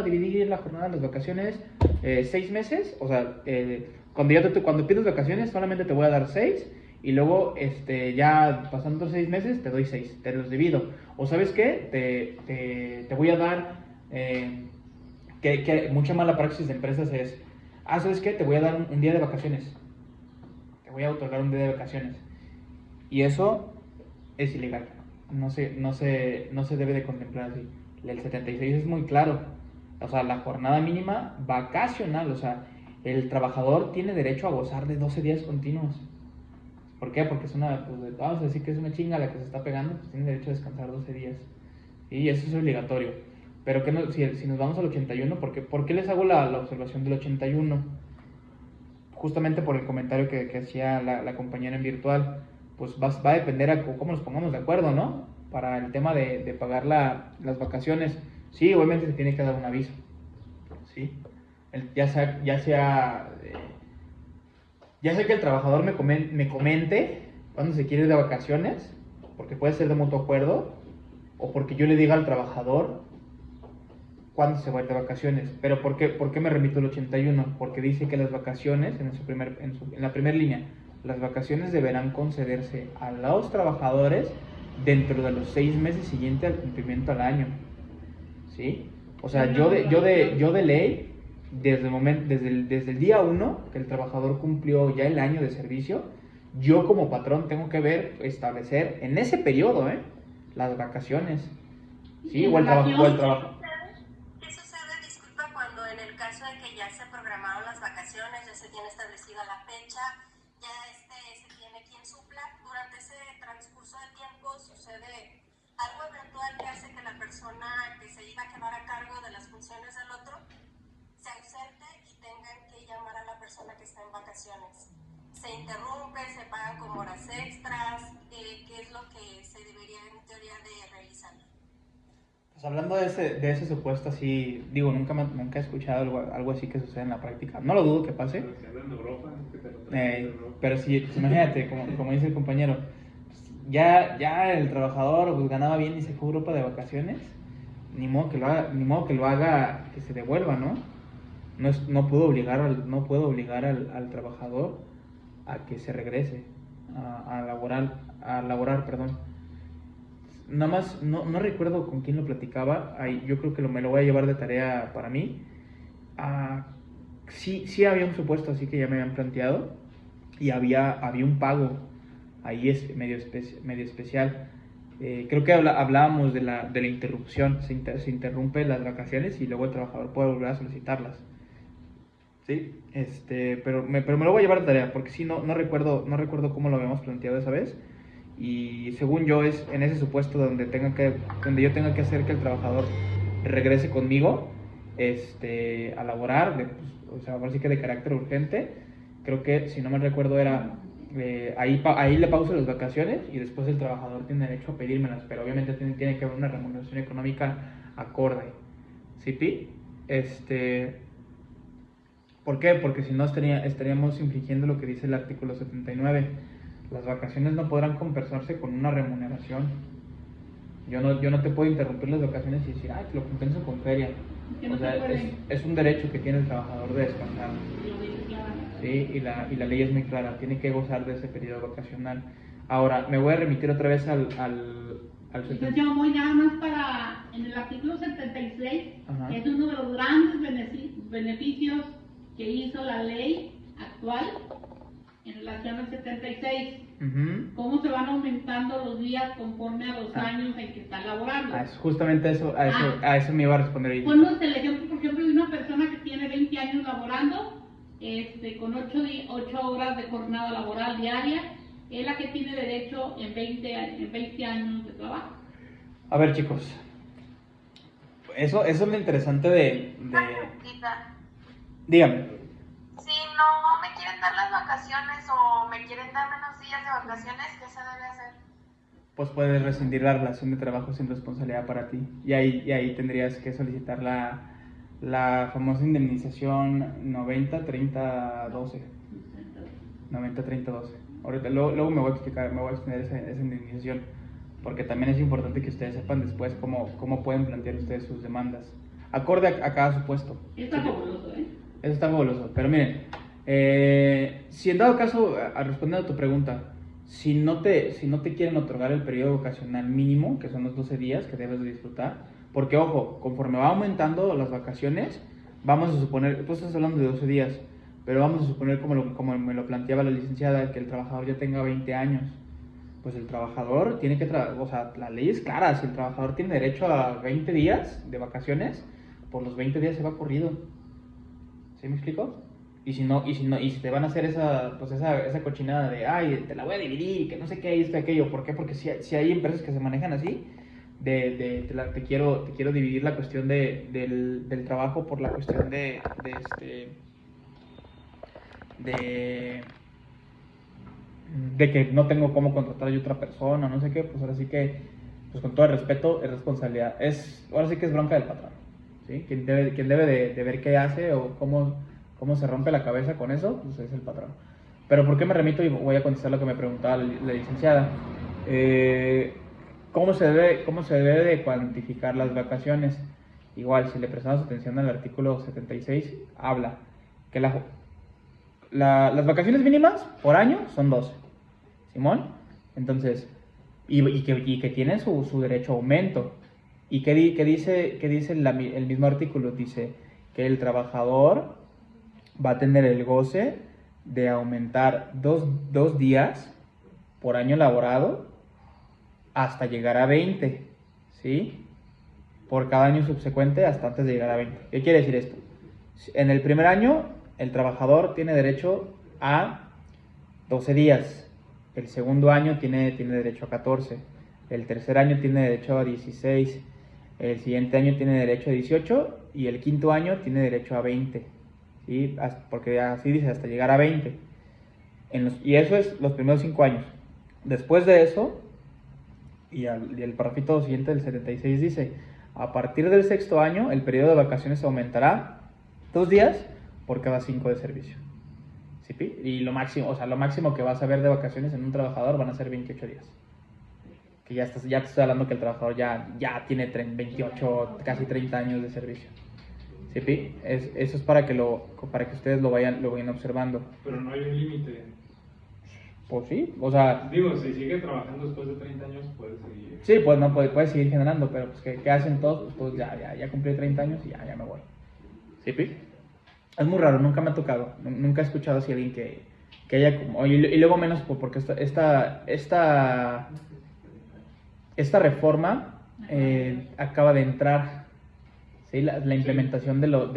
A: dividir la jornada de las vacaciones 6 meses, o sea, cuando pides vacaciones solamente te voy a dar 6 y luego ya pasando otros 6 meses te doy 6, te los divido. O ¿sabes qué? Te voy a dar, que mucha mala praxis de empresas es, ¿sabes qué? Te voy a dar un día de vacaciones. Te voy a otorgar un día de vacaciones. Y eso es ilegal. No se debe de contemplar así. El 76 es muy claro. O sea, la jornada mínima vacacional, o sea, el trabajador tiene derecho a gozar de 12 días continuos. ¿Por qué? Porque vamos a decir que es una chinga la que se está pegando, pues tiene derecho a descansar 12 días. Y eso es obligatorio. Pero que si nos vamos al 81, ¿por qué les hago la observación del 81? justamente por el comentario que hacía la compañera en virtual, pues va a depender a cómo nos pongamos de acuerdo, ¿no? Para el tema de pagar las vacaciones. Sí, obviamente se tiene que dar un aviso, ¿sí? Ya sea que el trabajador me comente cuándo se quiere ir de vacaciones, porque puede ser de mutuo acuerdo, o porque yo le diga al trabajador cuándo se va a ir de vacaciones. Pero ¿por qué me remito al 81? Porque dice que las vacaciones, en la primera línea, las vacaciones deberán concederse a los trabajadores dentro de los 6 meses siguientes al cumplimiento al año, ¿sí? O sea, yo de ley, desde el día 1 que el trabajador cumplió ya el año de servicio, yo como patrón tengo que establecer en ese periodo, las vacaciones, ¿sí? O el trabajo.
F: ¿Qué sucede, disculpa, cuando en el caso de que ya se programaron las vacaciones, ya se tiene establecida la fecha, ya se tiene quien supla, durante ese transcurso de tiempo sucede algo eventual que hace que la persona que se iba a quedar a cargo de las funciones del otro se ausente y tengan que llamar a la persona que está en vacaciones? Se interrumpe, se pagan como horas extras, ¿qué es lo que se debería en teoría de realizar?
A: Pues hablando de ese supuesto así, digo, nunca he escuchado algo así que sucede en la práctica. No lo dudo que pase.
D: Pero si anda en Europa, que te lo traen de Europa.
A: Pero sí, pues imagínate, como dice el compañero, pues ya el trabajador pues, ganaba bien y se fue a Europa de vacaciones, ni modo que lo haga, que se devuelva, ¿no? No puedo obligar al trabajador a que se regrese a laborar, perdón. Nada más, no recuerdo con quién lo platicaba, yo creo que me lo voy a llevar de tarea para mí. Sí había un supuesto así que ya me habían planteado y había un pago, ahí es medio especial. Creo que hablábamos de la interrupción, se interrumpe las vacaciones y luego el trabajador puede volver a solicitarlas. Sí, pero me lo voy a llevar de tarea porque sí, no recuerdo cómo lo habíamos planteado esa vez. Y según yo es en ese supuesto donde yo tenga que hacer que el trabajador regrese conmigo a laborar, o sea, ahora sí que de carácter urgente. Creo que si no me recuerdo era ahí le pauso las vacaciones y después el trabajador tiene derecho a pedírmelas, pero obviamente tiene que haber una remuneración económica acorde. ¿Sí, Pi? ¿Por qué? Porque si no estaríamos infringiendo lo que dice el artículo 79. Las vacaciones no podrán compensarse con una remuneración. Yo no te puedo interrumpir las vacaciones y decir, te lo compenso con feria. O sea, es un derecho que tiene el trabajador de descansar. Sí, y la ley es muy clara, tiene que gozar de ese periodo vacacional. Ahora, me voy a remitir otra vez al
B: Entonces yo voy nada más en el artículo 76, ajá, es uno de los grandes beneficios que hizo la ley actual en relación al 76. Uh-huh. Cómo se van aumentando los días conforme a los años en que están laborando.
A: Justamente a eso me iba a responder ahí.
B: Ponnos el ejemplo, por ejemplo, de una persona que tiene 20 años laborando, con 8 horas de jornada laboral diaria, es la que tiene derecho en 20 años de trabajo.
A: A ver, chicos, eso es lo interesante de... Dígame.
C: Si no me quieren dar las vacaciones o me quieren dar menos días de vacaciones, ¿qué se debe hacer?
A: Pues puedes rescindir la relación de trabajo sin responsabilidad para ti. Y ahí tendrías que solicitar la famosa indemnización 90-30-12. 90-30-12. Ahorita, luego me voy a extender esa indemnización, porque también es importante que ustedes sepan después cómo pueden plantear ustedes sus demandas, acorde a cada supuesto.
B: Está fabuloso,
A: Eso está fabuloso, pero miren, si en dado caso, respondiendo a tu pregunta, si no te quieren otorgar el periodo vacacional mínimo, que son los 12 días que debes de disfrutar, porque ojo, conforme va aumentando las vacaciones, vamos a suponer, tú estás hablando de 12 días, pero vamos a suponer como me lo planteaba la licenciada, que el trabajador ya tenga 20 años, pues el trabajador tiene que, o sea, la ley es clara, si el trabajador tiene derecho a 20 días de vacaciones, por los 20 días se va corrido. ¿Sí me explico? Y si te van a hacer esa cochinada de, te la voy a dividir, que no sé qué, esto y aquello. ¿Por qué? Porque si hay empresas que se manejan así, te quiero dividir la cuestión del trabajo por la cuestión de que no tengo cómo contratar a otra persona, no sé qué, pues ahora sí que, pues con todo el respeto, es responsabilidad, ahora sí que es bronca del patrón, ¿sí? Quien debe de ver qué hace o cómo se rompe la cabeza con eso, pues es el patrón. Pero ¿por qué me remito? Y voy a contestar lo que me preguntaba la licenciada. ¿Cómo se debe de cuantificar las vacaciones? Igual, si le prestamos atención al artículo 76, habla que las vacaciones mínimas por año son 12, ¿Simón? Entonces, y que tienen su derecho a aumento. ¿Y qué dice el mismo artículo? Dice que el trabajador va a tener el goce de aumentar dos días por año laborado hasta llegar a 20, ¿sí? Por cada año subsecuente hasta antes de llegar a 20. ¿Qué quiere decir esto? En el primer año, el trabajador tiene derecho a 12 días. El segundo año tiene derecho a 14. El tercer año tiene derecho a 16. El siguiente año tiene derecho a 18. Y el quinto año tiene derecho a 20. ¿Sí? Porque así dice, hasta llegar a 20. Y eso es los primeros 5 años. Después de eso, y el párrafo siguiente del 76 dice: a partir del sexto año, el periodo de vacaciones aumentará 2 días por cada 5 de servicio. ¿Sí? Y lo máximo que vas a ver de vacaciones en un trabajador van a ser 28 días. Que ya te estoy hablando que el trabajador ya tiene 28, casi 30 años de servicio. ¿Sí? Eso es para que ustedes lo vayan observando.
D: Pero no hay un límite.
A: Pues sí, o sea...
D: Digo, si sigue trabajando después de 30 años, puede seguir.
A: Sí, pues no, puede seguir generando, pero pues ¿qué hacen todos? Pues ya cumplí 30 años y ya me voy. ¿Sí? Es muy raro, nunca me ha tocado. Nunca he escuchado así a alguien que haya como... Y luego menos porque esta reforma acaba de entrar, ¿sí? La implementación de los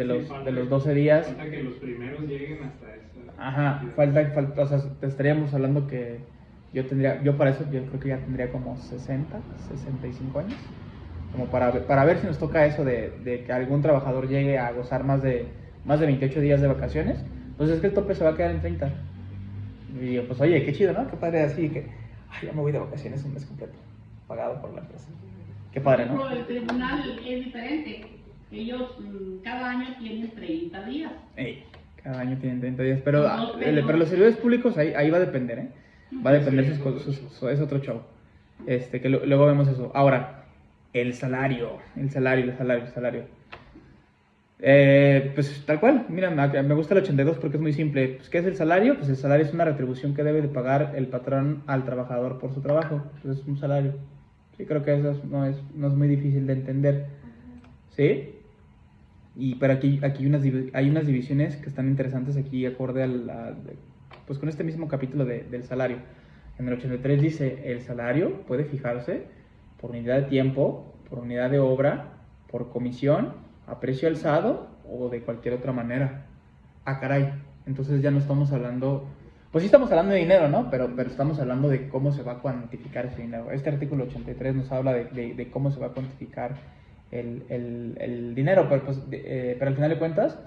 A: 12 días.
D: Falta que los primeros lleguen hasta esa...
A: Ajá, falta, o sea, te estaríamos hablando que yo para eso, yo creo que ya tendría como 65 años, como para ver si nos toca eso de que algún trabajador llegue a gozar más de 28 días de vacaciones. Pues es que el tope se va a quedar en 30. Y yo, pues oye, qué chido, ¿no? Qué padre así que, ya me voy de vacaciones un mes completo, pagado por la empresa. Qué padre, ¿no?
B: Pero el tribunal es diferente. Ellos cada año tienen 30 días.
A: Cada año tienen 30 días, pero los servidores públicos ahí va a depender, ¿eh? Va a depender sus cosas, es otro show. Que luego vemos eso. Ahora, el salario. Pues tal cual, mira, me gusta el 82 porque es muy simple. Pues, ¿qué es el salario? Pues el salario es una retribución que debe de pagar el patrón al trabajador por su trabajo. Pues es un salario. Sí, creo que eso no es muy difícil de entender. ¿Sí? Pero aquí hay unas divisiones que están interesantes aquí acorde pues con este mismo capítulo del salario. En el 83 dice: el salario puede fijarse por unidad de tiempo, por unidad de obra, por comisión, a precio alzado o de cualquier otra manera. Caray, entonces ya no estamos hablando... Pues sí estamos hablando de dinero, ¿no? Pero estamos hablando de cómo se va a cuantificar ese dinero. Este artículo 83 nos habla de cómo se va a cuantificar el dinero, pero al final de cuentas,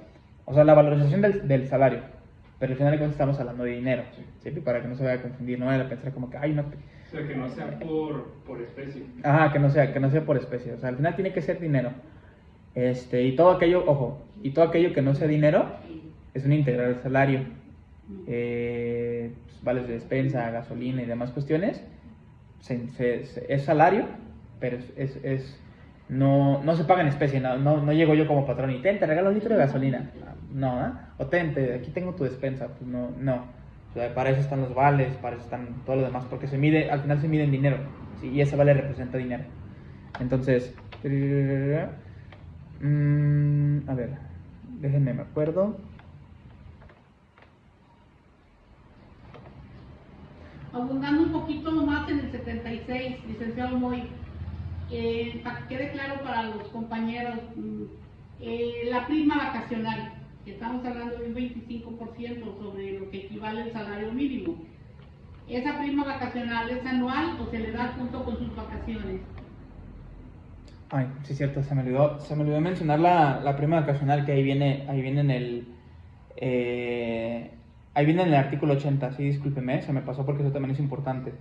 A: o sea, la valorización del salario, pero al final de cuentas estamos hablando de dinero, ¿sí? Para que no se vaya a confundir, no vaya a pensar como que, no...
D: O sea, que no sea por especie.
A: Ajá, que no sea por especie, o sea, al final tiene que ser dinero. Y todo aquello que no sea dinero es un integral del salario. Pues, vales de despensa, gasolina y demás cuestiones, es salario, pero no se paga en especie. No llego yo como patrón y te regalo un litro de gasolina. No, ¿eh? O aquí tengo tu despensa. Pues no. O sea, para eso están los vales, para eso están todo lo demás, porque al final se mide en dinero, ¿sí? Y ese vale representa dinero. Entonces, a ver, déjenme, me acuerdo.
B: Abundando un poquito más en el 76, licenciado Moy, para que quede claro para los compañeros, la prima vacacional, que estamos hablando de un 25% sobre lo que equivale al salario mínimo. ¿Esa prima vacacional es anual o se le da junto con sus vacaciones?
A: Ay, sí es cierto, se me olvidó mencionar la prima vacacional, que ahí viene en ahí viene en el artículo 80, sí, discúlpeme, se me pasó porque eso también es importante.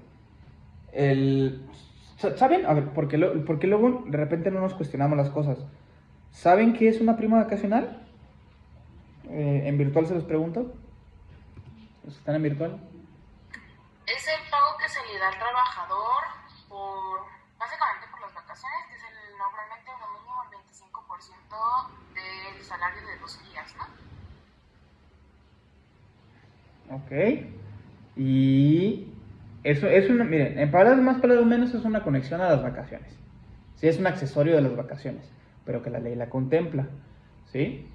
A: ¿Saben? A ver, porque luego de repente no nos cuestionamos las cosas. ¿Saben qué es una prima vacacional? En virtual se los pregunto. ¿Los que están en virtual?
C: Es el pago que se le da al trabajador básicamente por las vacaciones, que es normalmente lo mínimo el 25% del salario de 12 días, ¿no?
A: Ok. Y eso es una, miren, en palabras más, palabras menos, es una conexión a las vacaciones. Sí, es un accesorio de las vacaciones, pero que la ley la contempla, ¿sí?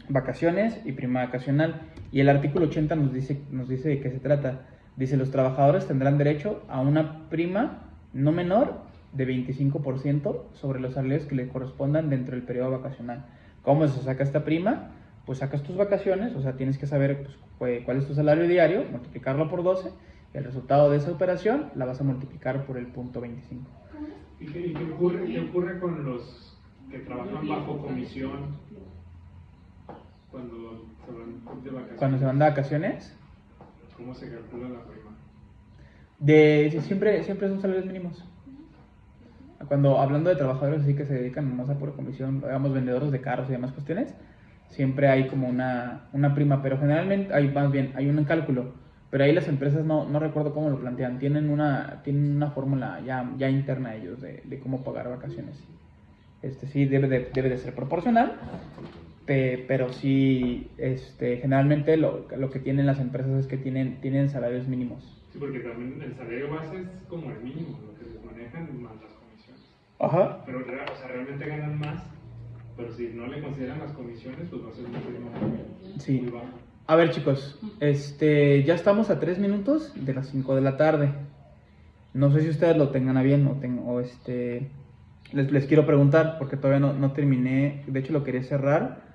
A: Vacaciones y prima vacacional. Y el artículo 80 nos dice de qué se trata. Dice, los trabajadores tendrán derecho a una prima no menor de 25% sobre los salarios que le correspondan dentro del periodo vacacional. ¿Cómo se saca esta prima? Pues sacas tus vacaciones, o sea, tienes que saber pues, cuál es tu salario diario, multiplicarlo por 12, y el resultado de esa operación la vas a multiplicar por el punto 25.
D: ¿Y qué ocurre con los que trabajan bajo comisión cuando se van de vacaciones?
A: Cuando se van de vacaciones,
D: ¿Cómo se calcula la prima?
A: siempre son salarios mínimos. Cuando hablando de trabajadores así que se dedican más a pura comisión, digamos vendedores de carros y demás cuestiones, siempre hay como una prima, pero generalmente hay un cálculo, pero ahí las empresas no recuerdo cómo lo plantean, tienen una fórmula ya interna ellos de cómo pagar vacaciones. Sí debe de ser proporcional, pero sí generalmente lo que tienen las empresas es que tienen salarios mínimos.
D: Sí, porque también el salario base es como el mínimo, lo que les manejan más las comisiones.
A: Ajá.
D: Pero realmente ganan más, pero si no le consideran las comisiones, pues va a ser una prima muy baja.
A: A ver, chicos, ya estamos a 3 minutos de las 5 de la tarde. No sé si ustedes lo tengan a bien les quiero preguntar, porque todavía no terminé. De hecho, lo quería cerrar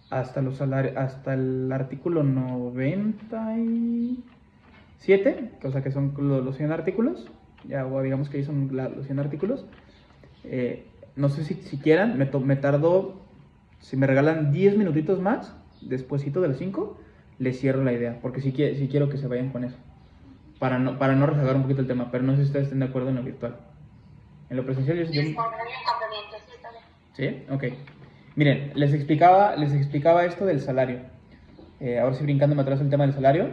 A: hasta los salarios, hasta el artículo 97, o sea que son los 100 artículos. Ya, o digamos que ahí son los 100 artículos. No sé si quieran, me tardo, si me regalan 10 minutitos más, despuesito de las 5, les cierro la idea, porque sí quiero que se vayan con eso, para no rezagar un poquito el tema, pero no sé si ustedes estén de acuerdo en lo virtual. En lo presencial yo... ¿Sí? Ok. Miren, les explicaba esto del salario. Ahora sí, brincándome atrás el tema del salario.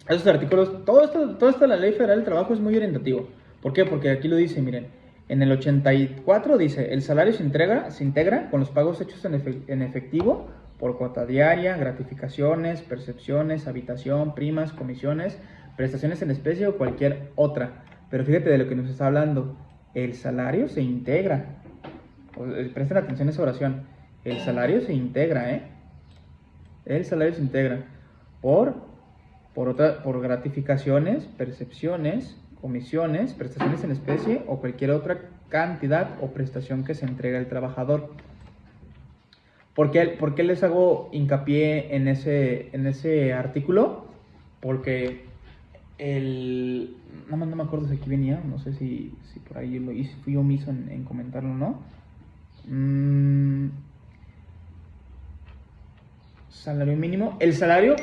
A: Esos artículos, todo esto de la Ley Federal del Trabajo es muy orientativo. ¿Por qué? Porque aquí lo dice, miren, en el 84 dice, el salario se integra con los pagos hechos en efectivo por cuota diaria, gratificaciones, percepciones, habitación, primas, comisiones, prestaciones en especie o cualquier otra. Pero fíjate de lo que nos está hablando, el salario se integra. Presten atención a esa oración. El salario se integra, El salario se integra por gratificaciones, percepcionnes, comisiones, prestaciones en especie o cualquier otra cantidad o prestación que se entrega al trabajador. ¿Por qué les hago hincapié en ese artículo? Porque no me acuerdo si aquí venía, no sé si por ahí fui omiso en comentarlo o no. Salario mínimo. El salario,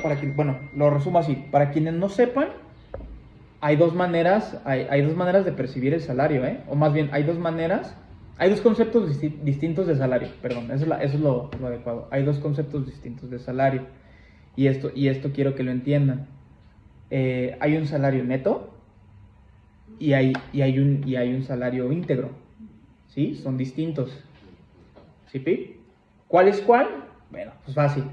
A: lo resumo así, para quienes no sepan, hay dos maneras de percibir el salario, o más bien, hay dos conceptos distintos de salario, perdón, eso es lo adecuado. Hay dos conceptos distintos de salario, y esto quiero que lo entiendan. Hay un salario neto y hay un salario íntegro, ¿sí? Son distintos. ¿Sí, Pi? ¿Cuál es cuál? Bueno, pues fácil.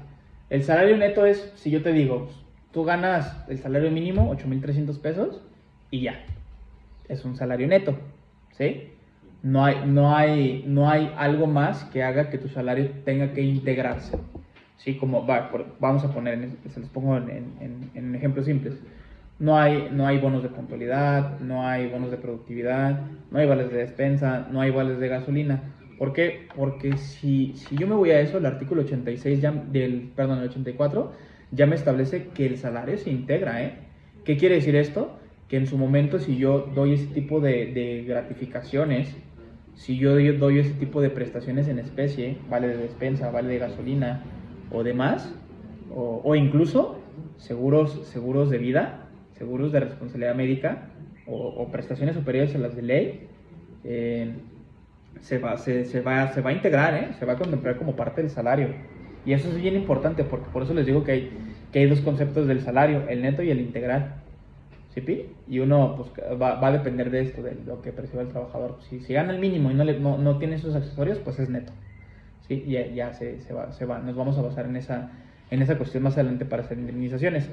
A: El salario neto es, si yo te digo, tú ganas el salario mínimo, 8,300 pesos, y ya. Es un salario neto, ¿sí? No hay algo más que haga que tu salario tenga que integrarse. ¿Sí? Como, vamos a poner, se los pongo en ejemplos simples. No hay bonos de puntualidad, no hay bonos de productividad, no hay vales de despensa, no hay vales de gasolina. ¿Por qué? Porque si yo me voy a eso, el artículo 86 el 84 ya me establece que el salario se integra, ¿Qué quiere decir esto? Que en su momento, si yo doy ese tipo de gratificaciones, si yo doy ese tipo de prestaciones en especie, vale de despensa, vale de gasolina o demás, o incluso seguros de vida, seguros de responsabilidad médica o prestaciones superiores a las de ley, se va a integrar, se va a contemplar como parte del salario. Y eso es bien importante, porque por eso les digo que hay dos conceptos del salario, el neto y el integral. ¿Sí, Pi? Y uno pues, va a depender de esto, de lo que perciba el trabajador. Si gana el mínimo y no tiene esos accesorios, pues es neto. ¿Sí? Y ya se va. Nos vamos a basar en esa cuestión más adelante para hacer indemnizaciones.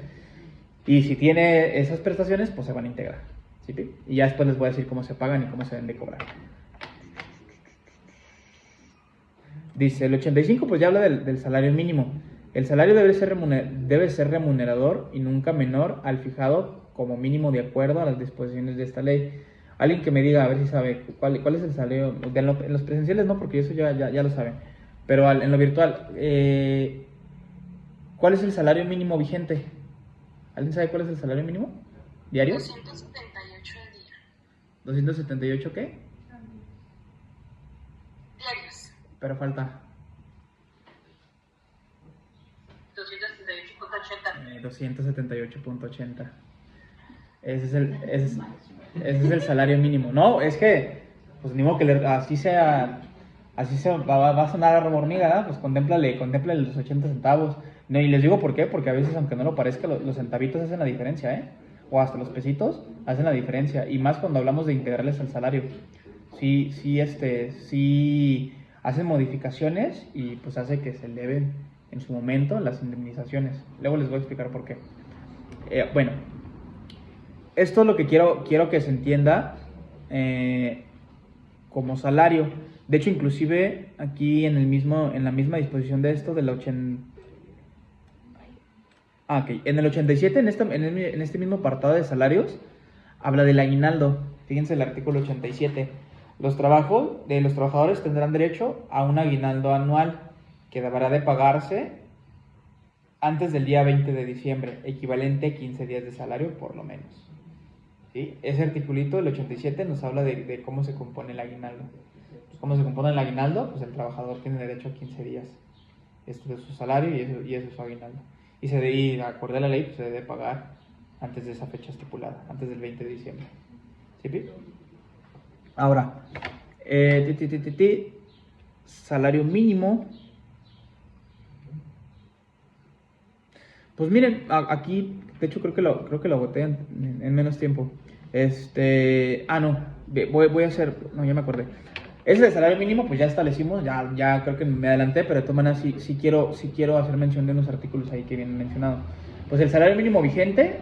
A: Y si tiene esas prestaciones, pues se van a integrar. ¿Sí, Pi? Y ya después les voy a decir cómo se pagan y cómo se deben de cobrar. Dice, el 85 pues ya habla del salario mínimo. El salario debe ser remunerador y nunca menor al fijado como mínimo de acuerdo a las disposiciones de esta ley. Alguien que me diga, a ver si sabe cuál es el salario. En los presenciales no, porque eso ya lo saben. Pero en lo virtual, ¿cuál es el salario mínimo vigente? ¿Alguien sabe cuál es el salario mínimo diario?
F: 278 al día.
A: ¿278 qué?
F: Diarios.
A: Pero falta 278.80. Ese es el salario mínimo. No, es que, pues ni modo que así va a sonar a hormiga, ¿verdad? Pues contémplale los 80 centavos. No, y les digo por qué, porque a veces, aunque no lo parezca, los centavitos hacen la diferencia, ¿eh? O hasta los pesitos hacen la diferencia. Y más cuando hablamos de integrarles al salario. Sí hacen modificaciones y pues hace que se eleven en su momento las indemnizaciones. Luego les voy a explicar por qué. Bueno, esto es lo que quiero que se entienda como salario. De hecho, inclusive aquí en la misma disposición de esto, del 80... ok. En el 87, en este mismo apartado de salarios, habla del aguinaldo. Fíjense el artículo 87. Los trabajadores tendrán derecho a un aguinaldo anual que deberá de pagarse antes del día 20 de diciembre, equivalente a 15 días de salario por lo menos. ¿Sí? Ese articulito, el 87, nos habla de cómo se compone el aguinaldo. Pues, ¿cómo se compone el aguinaldo? Pues el trabajador tiene derecho a 15 días. Esto es su salario y eso es su aguinaldo. Y de acuerdo a la ley, pues, se debe pagar antes de esa fecha estipulada, antes del 20 de diciembre. ¿Sí, Pi? Ahora, salario mínimo. Pues miren, aquí, de hecho creo que lo agoté en menos tiempo. No, voy a hacer, no, ya me acordé. Ese de salario mínimo, pues ya establecimos, ya creo que me adelanté, pero de todas maneras sí quiero hacer mención de unos artículos ahí que vienen mencionados. Pues el salario mínimo vigente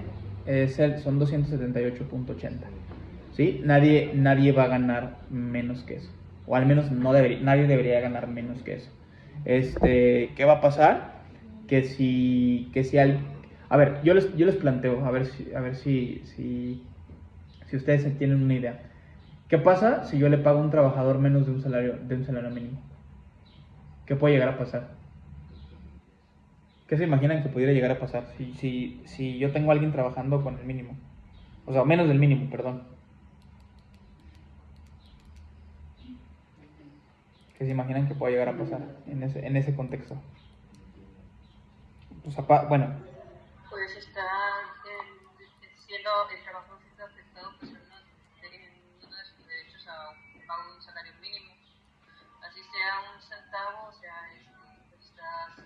A: son 278.80. ¿Sí? Nadie va a ganar menos que eso. O al menos nadie debería ganar menos que eso. ¿Qué va a pasar? Que si a ver, yo les planteo, a ver si ustedes tienen una idea. ¿Qué pasa si yo le pago a un trabajador menos de un salario mínimo? ¿Qué puede llegar a pasar? ¿Qué se imaginan que pudiera llegar a pasar si yo tengo a alguien trabajando con el mínimo? O sea, menos del mínimo, perdón. ¿Qué se imaginan que puede llegar a pasar en ese contexto? Pues, bueno.
F: Pues está el trabajo siendo afectado, personas teniendo sus derechos a un pago de un salario mínimo. Así sea un centavo, o sea, pues estás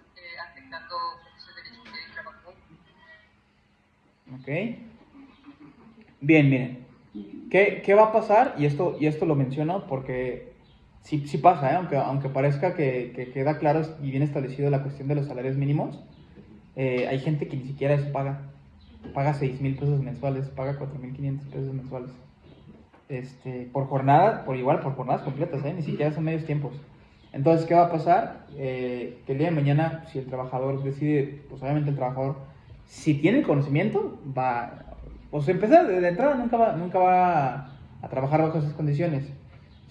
F: afectando esos derechos que él trabajó.
A: Ok. Bien, miren. ¿Qué va a pasar? Y esto lo menciono porque sí pasa, aunque parezca que queda claro y bien establecido la cuestión de los salarios mínimos. Hay gente que ni siquiera eso paga 6,000 pesos mensuales, paga 4,500 pesos mensuales. Por jornadas completas, ni siquiera son medios tiempos. Entonces, ¿qué va a pasar? Que el día de mañana, si el trabajador decide, pues obviamente el trabajador, si tiene el conocimiento, pues empezar de entrada nunca va a trabajar bajo esas condiciones,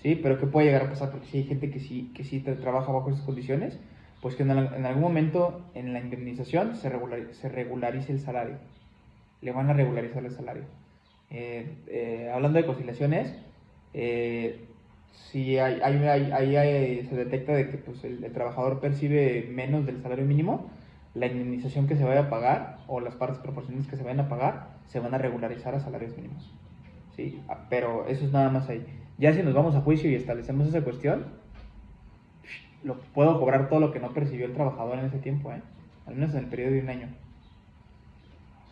A: ¿sí? Pero ¿qué puede llegar a pasar? Porque si hay gente que sí trabaja bajo esas condiciones, pues que en algún momento en la indemnización se regularice el salario. Le van a regularizar el salario. Hablando de conciliaciones, si se detecta de que pues, el trabajador percibe menos del salario mínimo, la indemnización que se vaya a pagar o las partes proporcionales que se vayan a pagar se van a regularizar a salarios mínimos. ¿Sí? Pero eso es nada más ahí. Ya si nos vamos a juicio y establecemos esa cuestión, puedo cobrar todo lo que no percibió el trabajador en ese tiempo, al menos en el periodo de un año.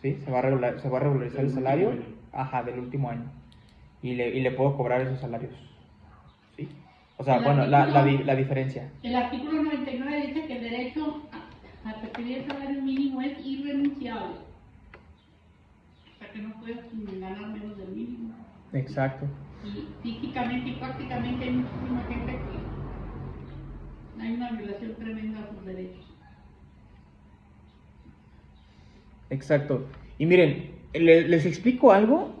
A: ¿Sí? Se va a regularizar el salario del último año. Y le puedo cobrar esos salarios. ¿Sí? O sea, bueno, la diferencia.
B: El artículo 99 dice que el derecho a percibir el salario mínimo es irrenunciable. O sea que no puedes ganar menos del mínimo.
A: Exacto.
B: Y físicamente y prácticamente hay muchísima gente que hay una violación tremenda a sus derechos.
A: Exacto. Y miren, les explico algo.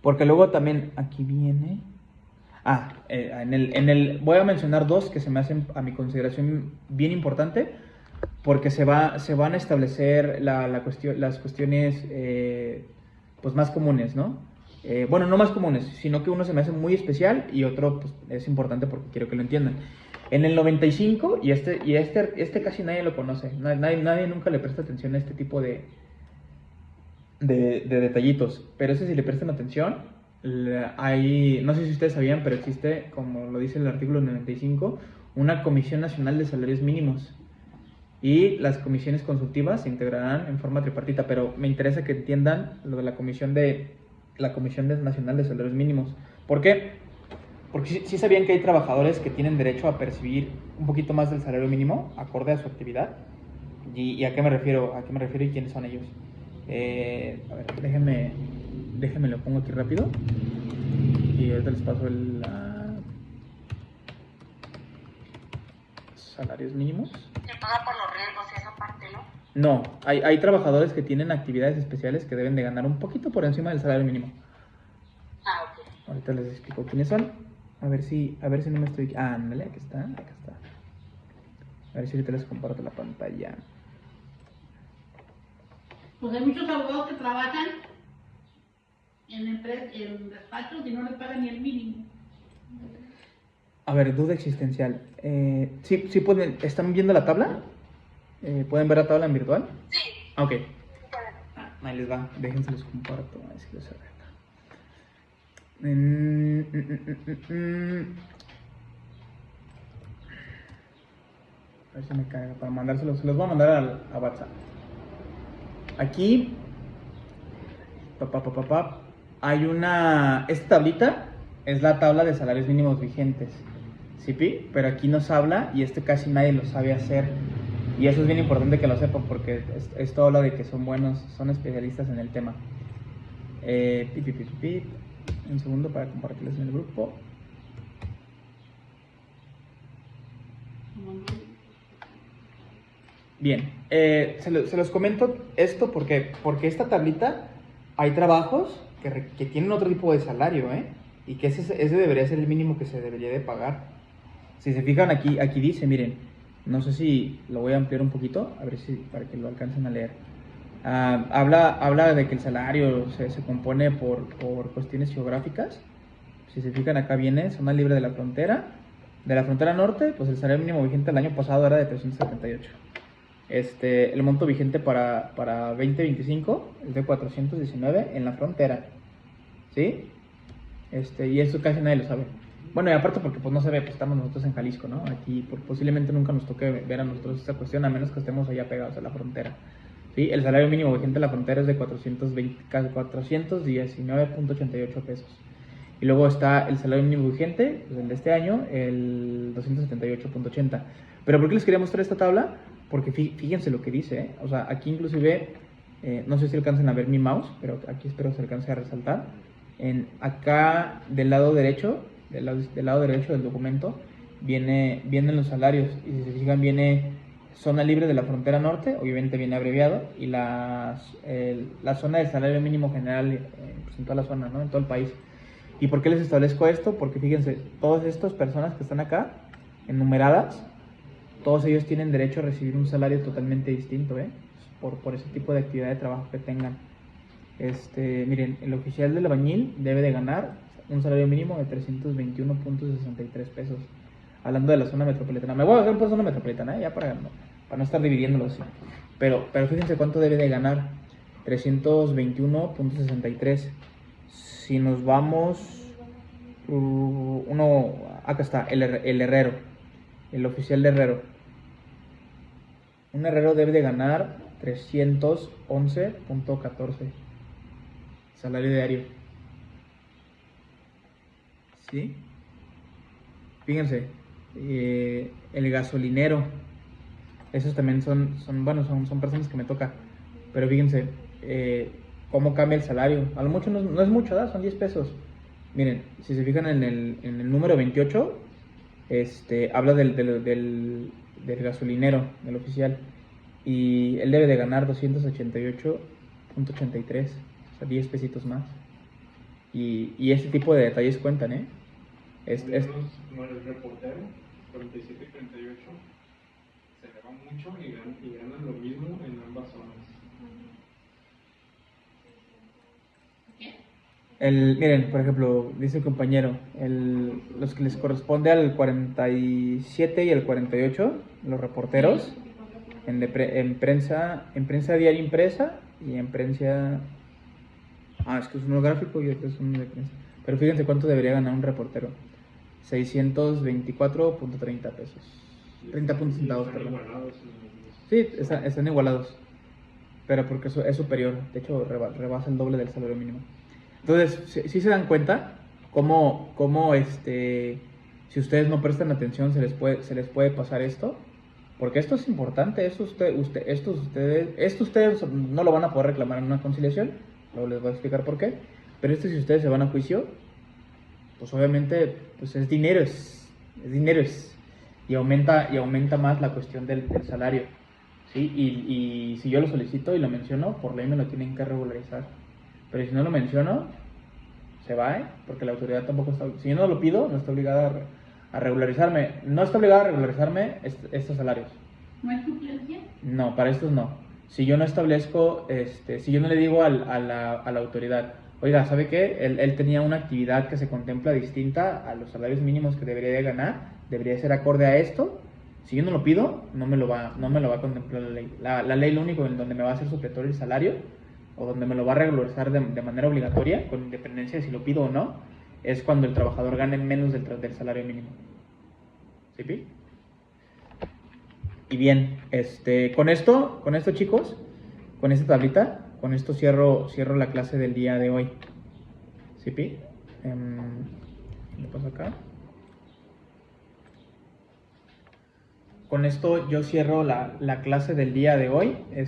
A: Porque luego también aquí viene. Voy a mencionar dos que se me hacen a mi consideración bien importante. Porque se van a establecer las cuestiones pues más comunes, ¿no? Bueno, no más comunes, sino que uno se me hace muy especial y otro pues, es importante porque quiero que lo entiendan. En el 95, y este casi nadie lo conoce, nadie nunca le presta atención a este tipo de detallitos, pero ese si le prestan atención, no sé si ustedes sabían, pero existe, como lo dice el artículo 95, una Comisión Nacional de Salarios Mínimos. Y las comisiones consultivas se integrarán en forma tripartita, pero me interesa que entiendan lo de la Comisión Nacional de Salarios Mínimos. ¿Por qué? Porque sí sabían que hay trabajadores que tienen derecho a percibir un poquito más del salario mínimo, acorde a su actividad. ¿Y a qué me refiero? ¿A qué me refiero y quiénes son ellos? A ver, déjenme lo pongo aquí rápido. Y ahorita les paso salarios mínimos.
C: Se paga por los riesgos y esa parte, ¿no?
A: No, hay trabajadores que tienen actividades especiales que deben de ganar un poquito por encima del salario mínimo.
C: Ok.
A: Ahorita les explico quiénes son. A ver si no me estoy... ándale, aquí está. A ver si ahorita les comparto la pantalla.
B: Pues hay muchos abogados que trabajan en despachos y no les pagan ni el mínimo.
A: A ver, duda existencial. ¿Sí pueden, están viendo la tabla? ¿Pueden ver la tabla en virtual?
C: Sí.
A: Ok. Ahí les va, déjense los comparto. A ver si los arreglo. A ver si me carga para mandárselos. Se los voy a mandar a WhatsApp. Aquí hay esta tablita es la tabla de salarios mínimos vigentes. ¿Sí, Pi? Pero aquí nos habla y casi nadie lo sabe hacer. Y eso es bien importante que lo sepan porque esto habla de que son buenos, son especialistas en el tema. Un segundo para compartirles en el grupo. Bien, se los comento esto porque esta tablita hay trabajos que tienen otro tipo de salario, y que ese debería ser el mínimo que se debería de pagar. Si se fijan aquí dice, miren, no sé si lo voy a ampliar un poquito, a ver si para que lo alcancen a leer. Habla de que el salario se compone por cuestiones geográficas. Si se fijan acá viene zona libre de la frontera norte, pues el salario mínimo vigente el año pasado era de 378. El monto vigente para 2025 es de 419 en la frontera, ¿sí? Y eso casi nadie lo sabe. Bueno, y aparte porque pues no se ve, pues estamos nosotros en Jalisco, ¿no? Aquí posiblemente nunca nos toque ver a nosotros esta cuestión, a menos que estemos allá pegados a la frontera, ¿sí? El salario mínimo vigente en la frontera es de 419.88 pesos. Y luego está el salario mínimo vigente, pues el de este año, el 278.80. Pero ¿por qué les quería mostrar esta tabla? Porque fíjense lo que dice, O sea, aquí inclusive, no sé si alcancen a ver mi mouse, pero aquí espero se alcance a resaltar. Acá del lado derecho del documento, vienen los salarios. Y si se fijan, viene zona libre de la frontera norte, obviamente viene abreviado, y la zona del salario mínimo general, pues en toda la zona, ¿no? En todo el país. ¿Y por qué les establezco esto? Porque fíjense, todas estas personas que están acá, enumeradas, todos ellos tienen derecho a recibir un salario totalmente distinto, por ese tipo de actividad de trabajo que tengan. Miren, el oficial del albañil debe de ganar un salario mínimo de 321.63 pesos. hablando de la zona metropolitana. Me voy a hacer por zona metropolitana, ya para no estar dividiéndolo así. Pero fíjense cuánto debe de ganar. 321.63. Si nos vamos... acá está, el herrero. El oficial de herrero. Un herrero debe de ganar 311.14. Salario diario. ¿Sí? Fíjense, el gasolinero, esos también son personas que me toca, pero fíjense cómo cambia el salario. A lo mucho no es mucho, ¿verdad? Son 10 pesos. Miren, si se fijan en el número 28, habla del gasolinero, del oficial, y él debe de ganar 288.83, o sea, 10 pesitos más. Y este tipo de detalles cuentan, ¿eh?
D: Como el reportero, 47 y 38, se le va mucho y ganan lo mismo en ambas zonas.
A: Miren, por ejemplo, dice el compañero, los que les corresponde al 47 y al 48, los reporteros, en prensa diaria impresa y en prensa... es que es uno gráfico y otro es uno de prensa. Pero fíjense cuánto debería ganar un reportero. 624.30 pesos. 30 puntos centavos, perdón. Sí, están igualados. Pero porque eso es superior. De hecho, rebasa el doble del salario mínimo. Entonces, si se dan cuenta cómo si ustedes no prestan atención se les puede pasar esto. Porque esto es importante. Esto ustedes no lo van a poder reclamar en una conciliación. Luego les voy a explicar por qué. Pero si ustedes se van a juicio, pues obviamente pues es dinero. Y aumenta más la cuestión del salario. ¿Sí? Y si yo lo solicito y lo menciono, por ley me lo tienen que regularizar. Pero si no lo menciono, se va, porque la autoridad tampoco está... Si yo no lo pido, no está obligada a regularizarme. No está obligada a regularizarme estos salarios.
B: ¿No hay suplencia?
A: No, para estos no. Si yo no establezco, si yo no le digo a la autoridad, oiga, ¿sabe qué? Él tenía una actividad que se contempla distinta a los salarios mínimos que debería de ganar, debería ser acorde a esto. Si yo no lo pido, no me lo va a contemplar la ley. La ley lo único en donde me va a hacer supletorio el salario, o donde me lo va a regularizar de manera obligatoria, con independencia de si lo pido o no, es cuando el trabajador gane menos del salario mínimo. ¿Sí, Pi? Y bien, con esto chicos, con esta tablita, con esto cierro la clase del día de hoy. ¿Sí, Pi? ¿Qué pasa acá? Con esto yo cierro la clase del día de hoy, y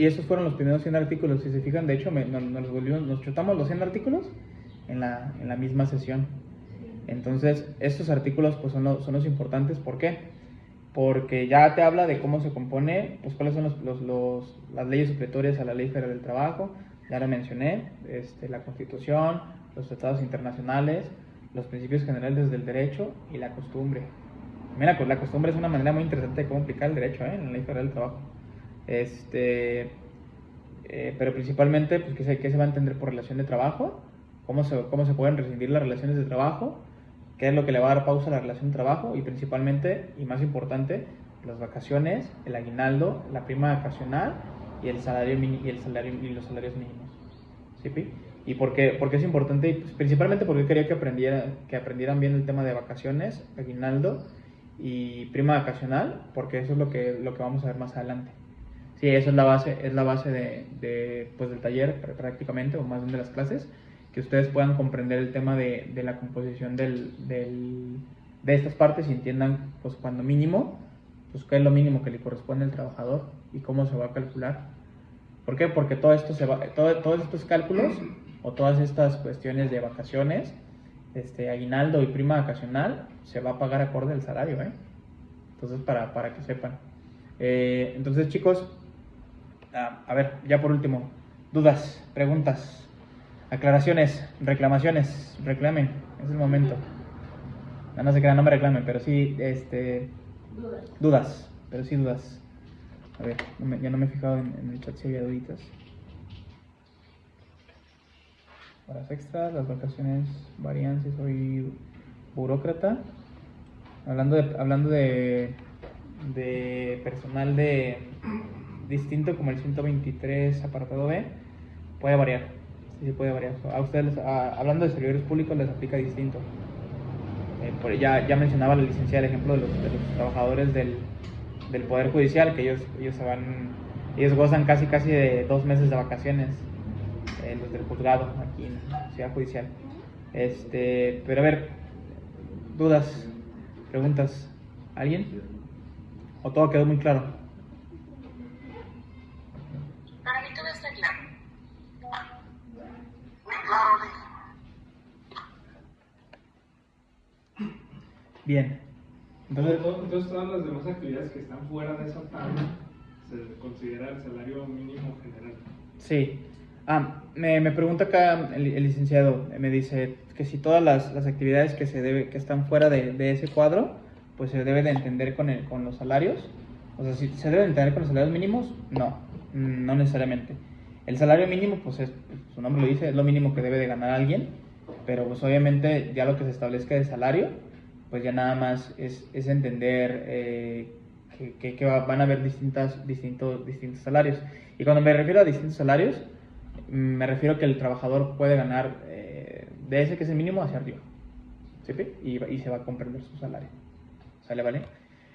A: esos fueron los primeros 100 artículos. Si se fijan, de hecho, nos chutamos los 100 artículos en la misma sesión. Entonces, estos artículos pues son los importantes. ¿Por qué? Porque ya te habla de cómo se compone, pues cuáles son las leyes supletorias a la Ley Federal del Trabajo. Ya lo mencioné, la Constitución, los tratados internacionales, los principios generales del derecho y la costumbre. Mira, la costumbre es una manera muy interesante de cómo aplicar el derecho en la Ley Federal del Trabajo. Pero principalmente, pues, ¿qué se va a entender por relación de trabajo? ¿Cómo se pueden rescindir las relaciones de trabajo? ¿Qué es lo que le va a dar pausa a la relación de trabajo? Y principalmente, y más importante, las vacaciones, el aguinaldo, la prima vacacional y los salarios mínimos. ¿Sí, Pi? ¿Y por qué es importante? Pues, principalmente porque quería que aprendieran bien el tema de vacaciones, aguinaldo y prima vacacional, porque eso es lo que vamos a ver más adelante. Sí, eso es la base pues, del taller prácticamente, o más bien de las clases, que ustedes puedan comprender el tema de la composición de estas partes y entiendan, pues cuando mínimo, pues qué es lo mínimo que le corresponde al trabajador y cómo se va a calcular. ¿Por qué? Porque todos estos cálculos o todas estas cuestiones de vacaciones, aguinaldo y prima vacacional, se va a pagar acorde al salario, Entonces, para que sepan. Entonces, chicos, a ver, ya por último, dudas, preguntas, aclaraciones, reclamaciones, reclamen, es el momento. No se crean, no me reclamen, pero sí, dudas, pero sí dudas. A ver, ya no me he fijado en el chat si había duditas. Horas extras, las vacaciones varían si soy burócrata. hablando de personal de distinto como el 123 apartado B, puede variar. Sí puede variar. A ustedes, hablando de servidores públicos, les aplica distinto. Ya mencionaba la licenciada el ejemplo de los trabajadores del Poder Judicial, que ellos gozan casi de 2 meses de vacaciones, los del juzgado aquí en la Ciudad Judicial. Pero a ver, dudas, preguntas, ¿alguien? ¿O todo quedó muy claro?
C: Para mí todo está claro.
G: Muy claro, Lee.
A: Bien.
D: Entonces todas las demás actividades que están fuera de esa tabla se considera el salario mínimo general.
A: Sí. Me pregunta acá el licenciado, me dice que si todas las actividades que están fuera de ese cuadro, pues se debe de entender con los salarios. O sea, si se debe de entender con los salarios mínimos, no necesariamente. El salario mínimo, pues su nombre lo dice, es lo mínimo que debe de ganar alguien, pero pues obviamente ya lo que se establezca de salario, pues ya nada más es entender que van a haber distintos salarios. Y cuando me refiero a distintos salarios, me refiero a que el trabajador puede ganar de ese que es el mínimo hacia arriba, ¿sí? Y se va a comprender su salario. ¿Sale, vale?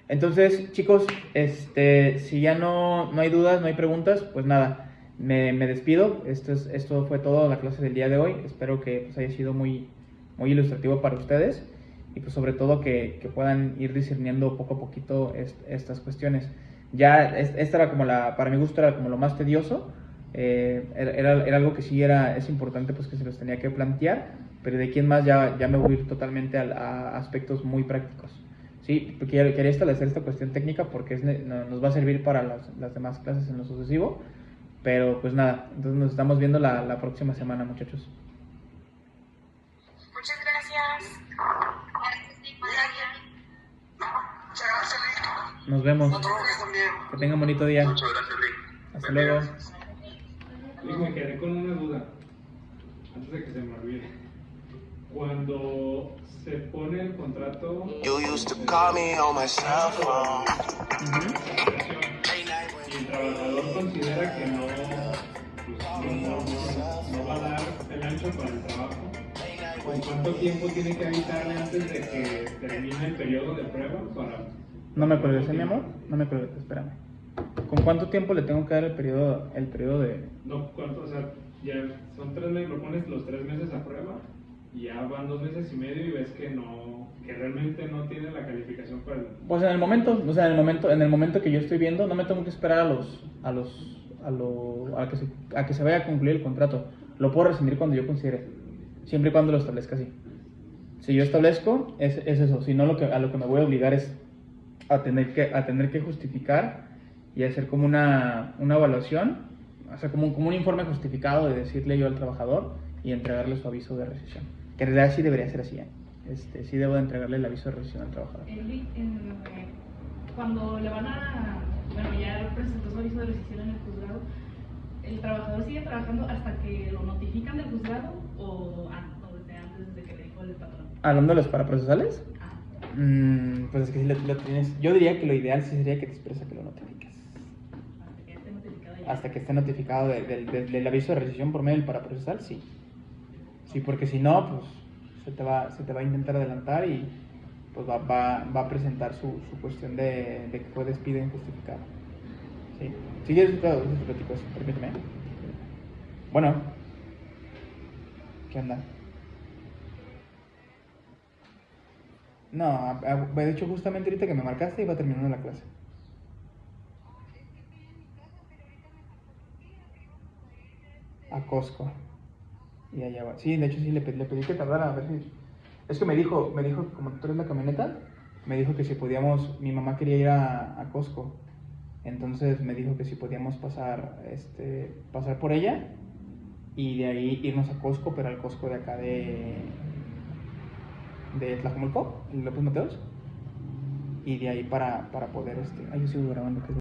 A: Entonces, chicos, si ya no hay dudas, no hay preguntas, pues nada, me despido. Esto fue todo la clase del día de hoy. Espero que pues, haya sido muy, muy ilustrativo para ustedes y pues sobre todo que puedan ir discerniendo poco a poquito estas cuestiones. Ya esta era para mi gusto era como lo más tedioso. Era algo que sí es importante, pues que se los tenía que plantear, pero de aquí en más ya me voy a ir totalmente a aspectos muy prácticos. Sí, quería establecer esta cuestión técnica porque nos va a servir para las demás clases en lo sucesivo, pero pues nada, entonces nos estamos viendo la próxima semana, muchachos.
C: Muchas gracias.
G: Muchas gracias, Lee.
A: Nos vemos.
G: No trabajes también.
A: Que tengan bonito día.
G: Muchas gracias, Lee.
A: Hasta luego.
D: Y me quedé con una duda, antes de que se me olvide. Cuando se pone el contrato...
G: You used to call me on my cell phone.
D: Y el trabajador considera que no va a dar el ancho para el trabajo, ¿con cuánto tiempo tiene que avisarle antes de que termine el periodo de prueba para...?
A: No me acuerdes, mi amor, no me acuerdes, espérame. ¿Con cuánto tiempo le tengo que dar el periodo de...?
D: No, ¿cuánto? O sea, ya son 3 meses, lo pones los 3 meses a prueba y ya van 2 meses y medio y ves que realmente no tiene la calificación para el...
A: Pues en el momento que yo estoy viendo, no me tengo que esperar a que se vaya a concluir el contrato. Lo puedo rescindir cuando yo considere, siempre y cuando lo establezca así. Si yo establezco, es eso. Si no, a lo que me voy a obligar es a tener que justificar y hacer como una evaluación, o sea, como un informe justificado de decirle yo al trabajador y entregarle su aviso de rescisión. Que en realidad sí debería ser así, ¿eh? Sí debo de entregarle el aviso de rescisión al trabajador.
H: Cuando le van ya presentó su aviso de rescisión en el juzgado, ¿el trabajador sigue trabajando hasta que lo notifican del juzgado o desde antes de que le dijo el patrón?
A: Hablando de los paraprocesales, pues es que si lo tienes, yo diría que lo ideal sí sería que te esperes a que lo notifiques.
H: Hasta que esté notificado ya.
A: Hasta que esté notificado del aviso de rescisión por medio del paraprocesal, sí. Sí, porque si no, pues se te va a intentar adelantar y pues va a presentar su cuestión de que fue despido injustificado. Sí. Si quieres te platico eso, permíteme. Bueno. ¿Qué onda? No, de hecho justamente ahorita que me marcaste iba terminando la clase. A Costco. Y allá va. Sí, de hecho sí le pedí que tardara a ver si... Es que me dijo, como tú eres la camioneta, me dijo que si podíamos, mi mamá quería ir a Costco. Entonces me dijo que si podíamos pasar por ella y de ahí irnos a Costco, pero al Costco de acá de Tlajomulco, en López Mateos, y de ahí para poder, yo sigo grabando, que es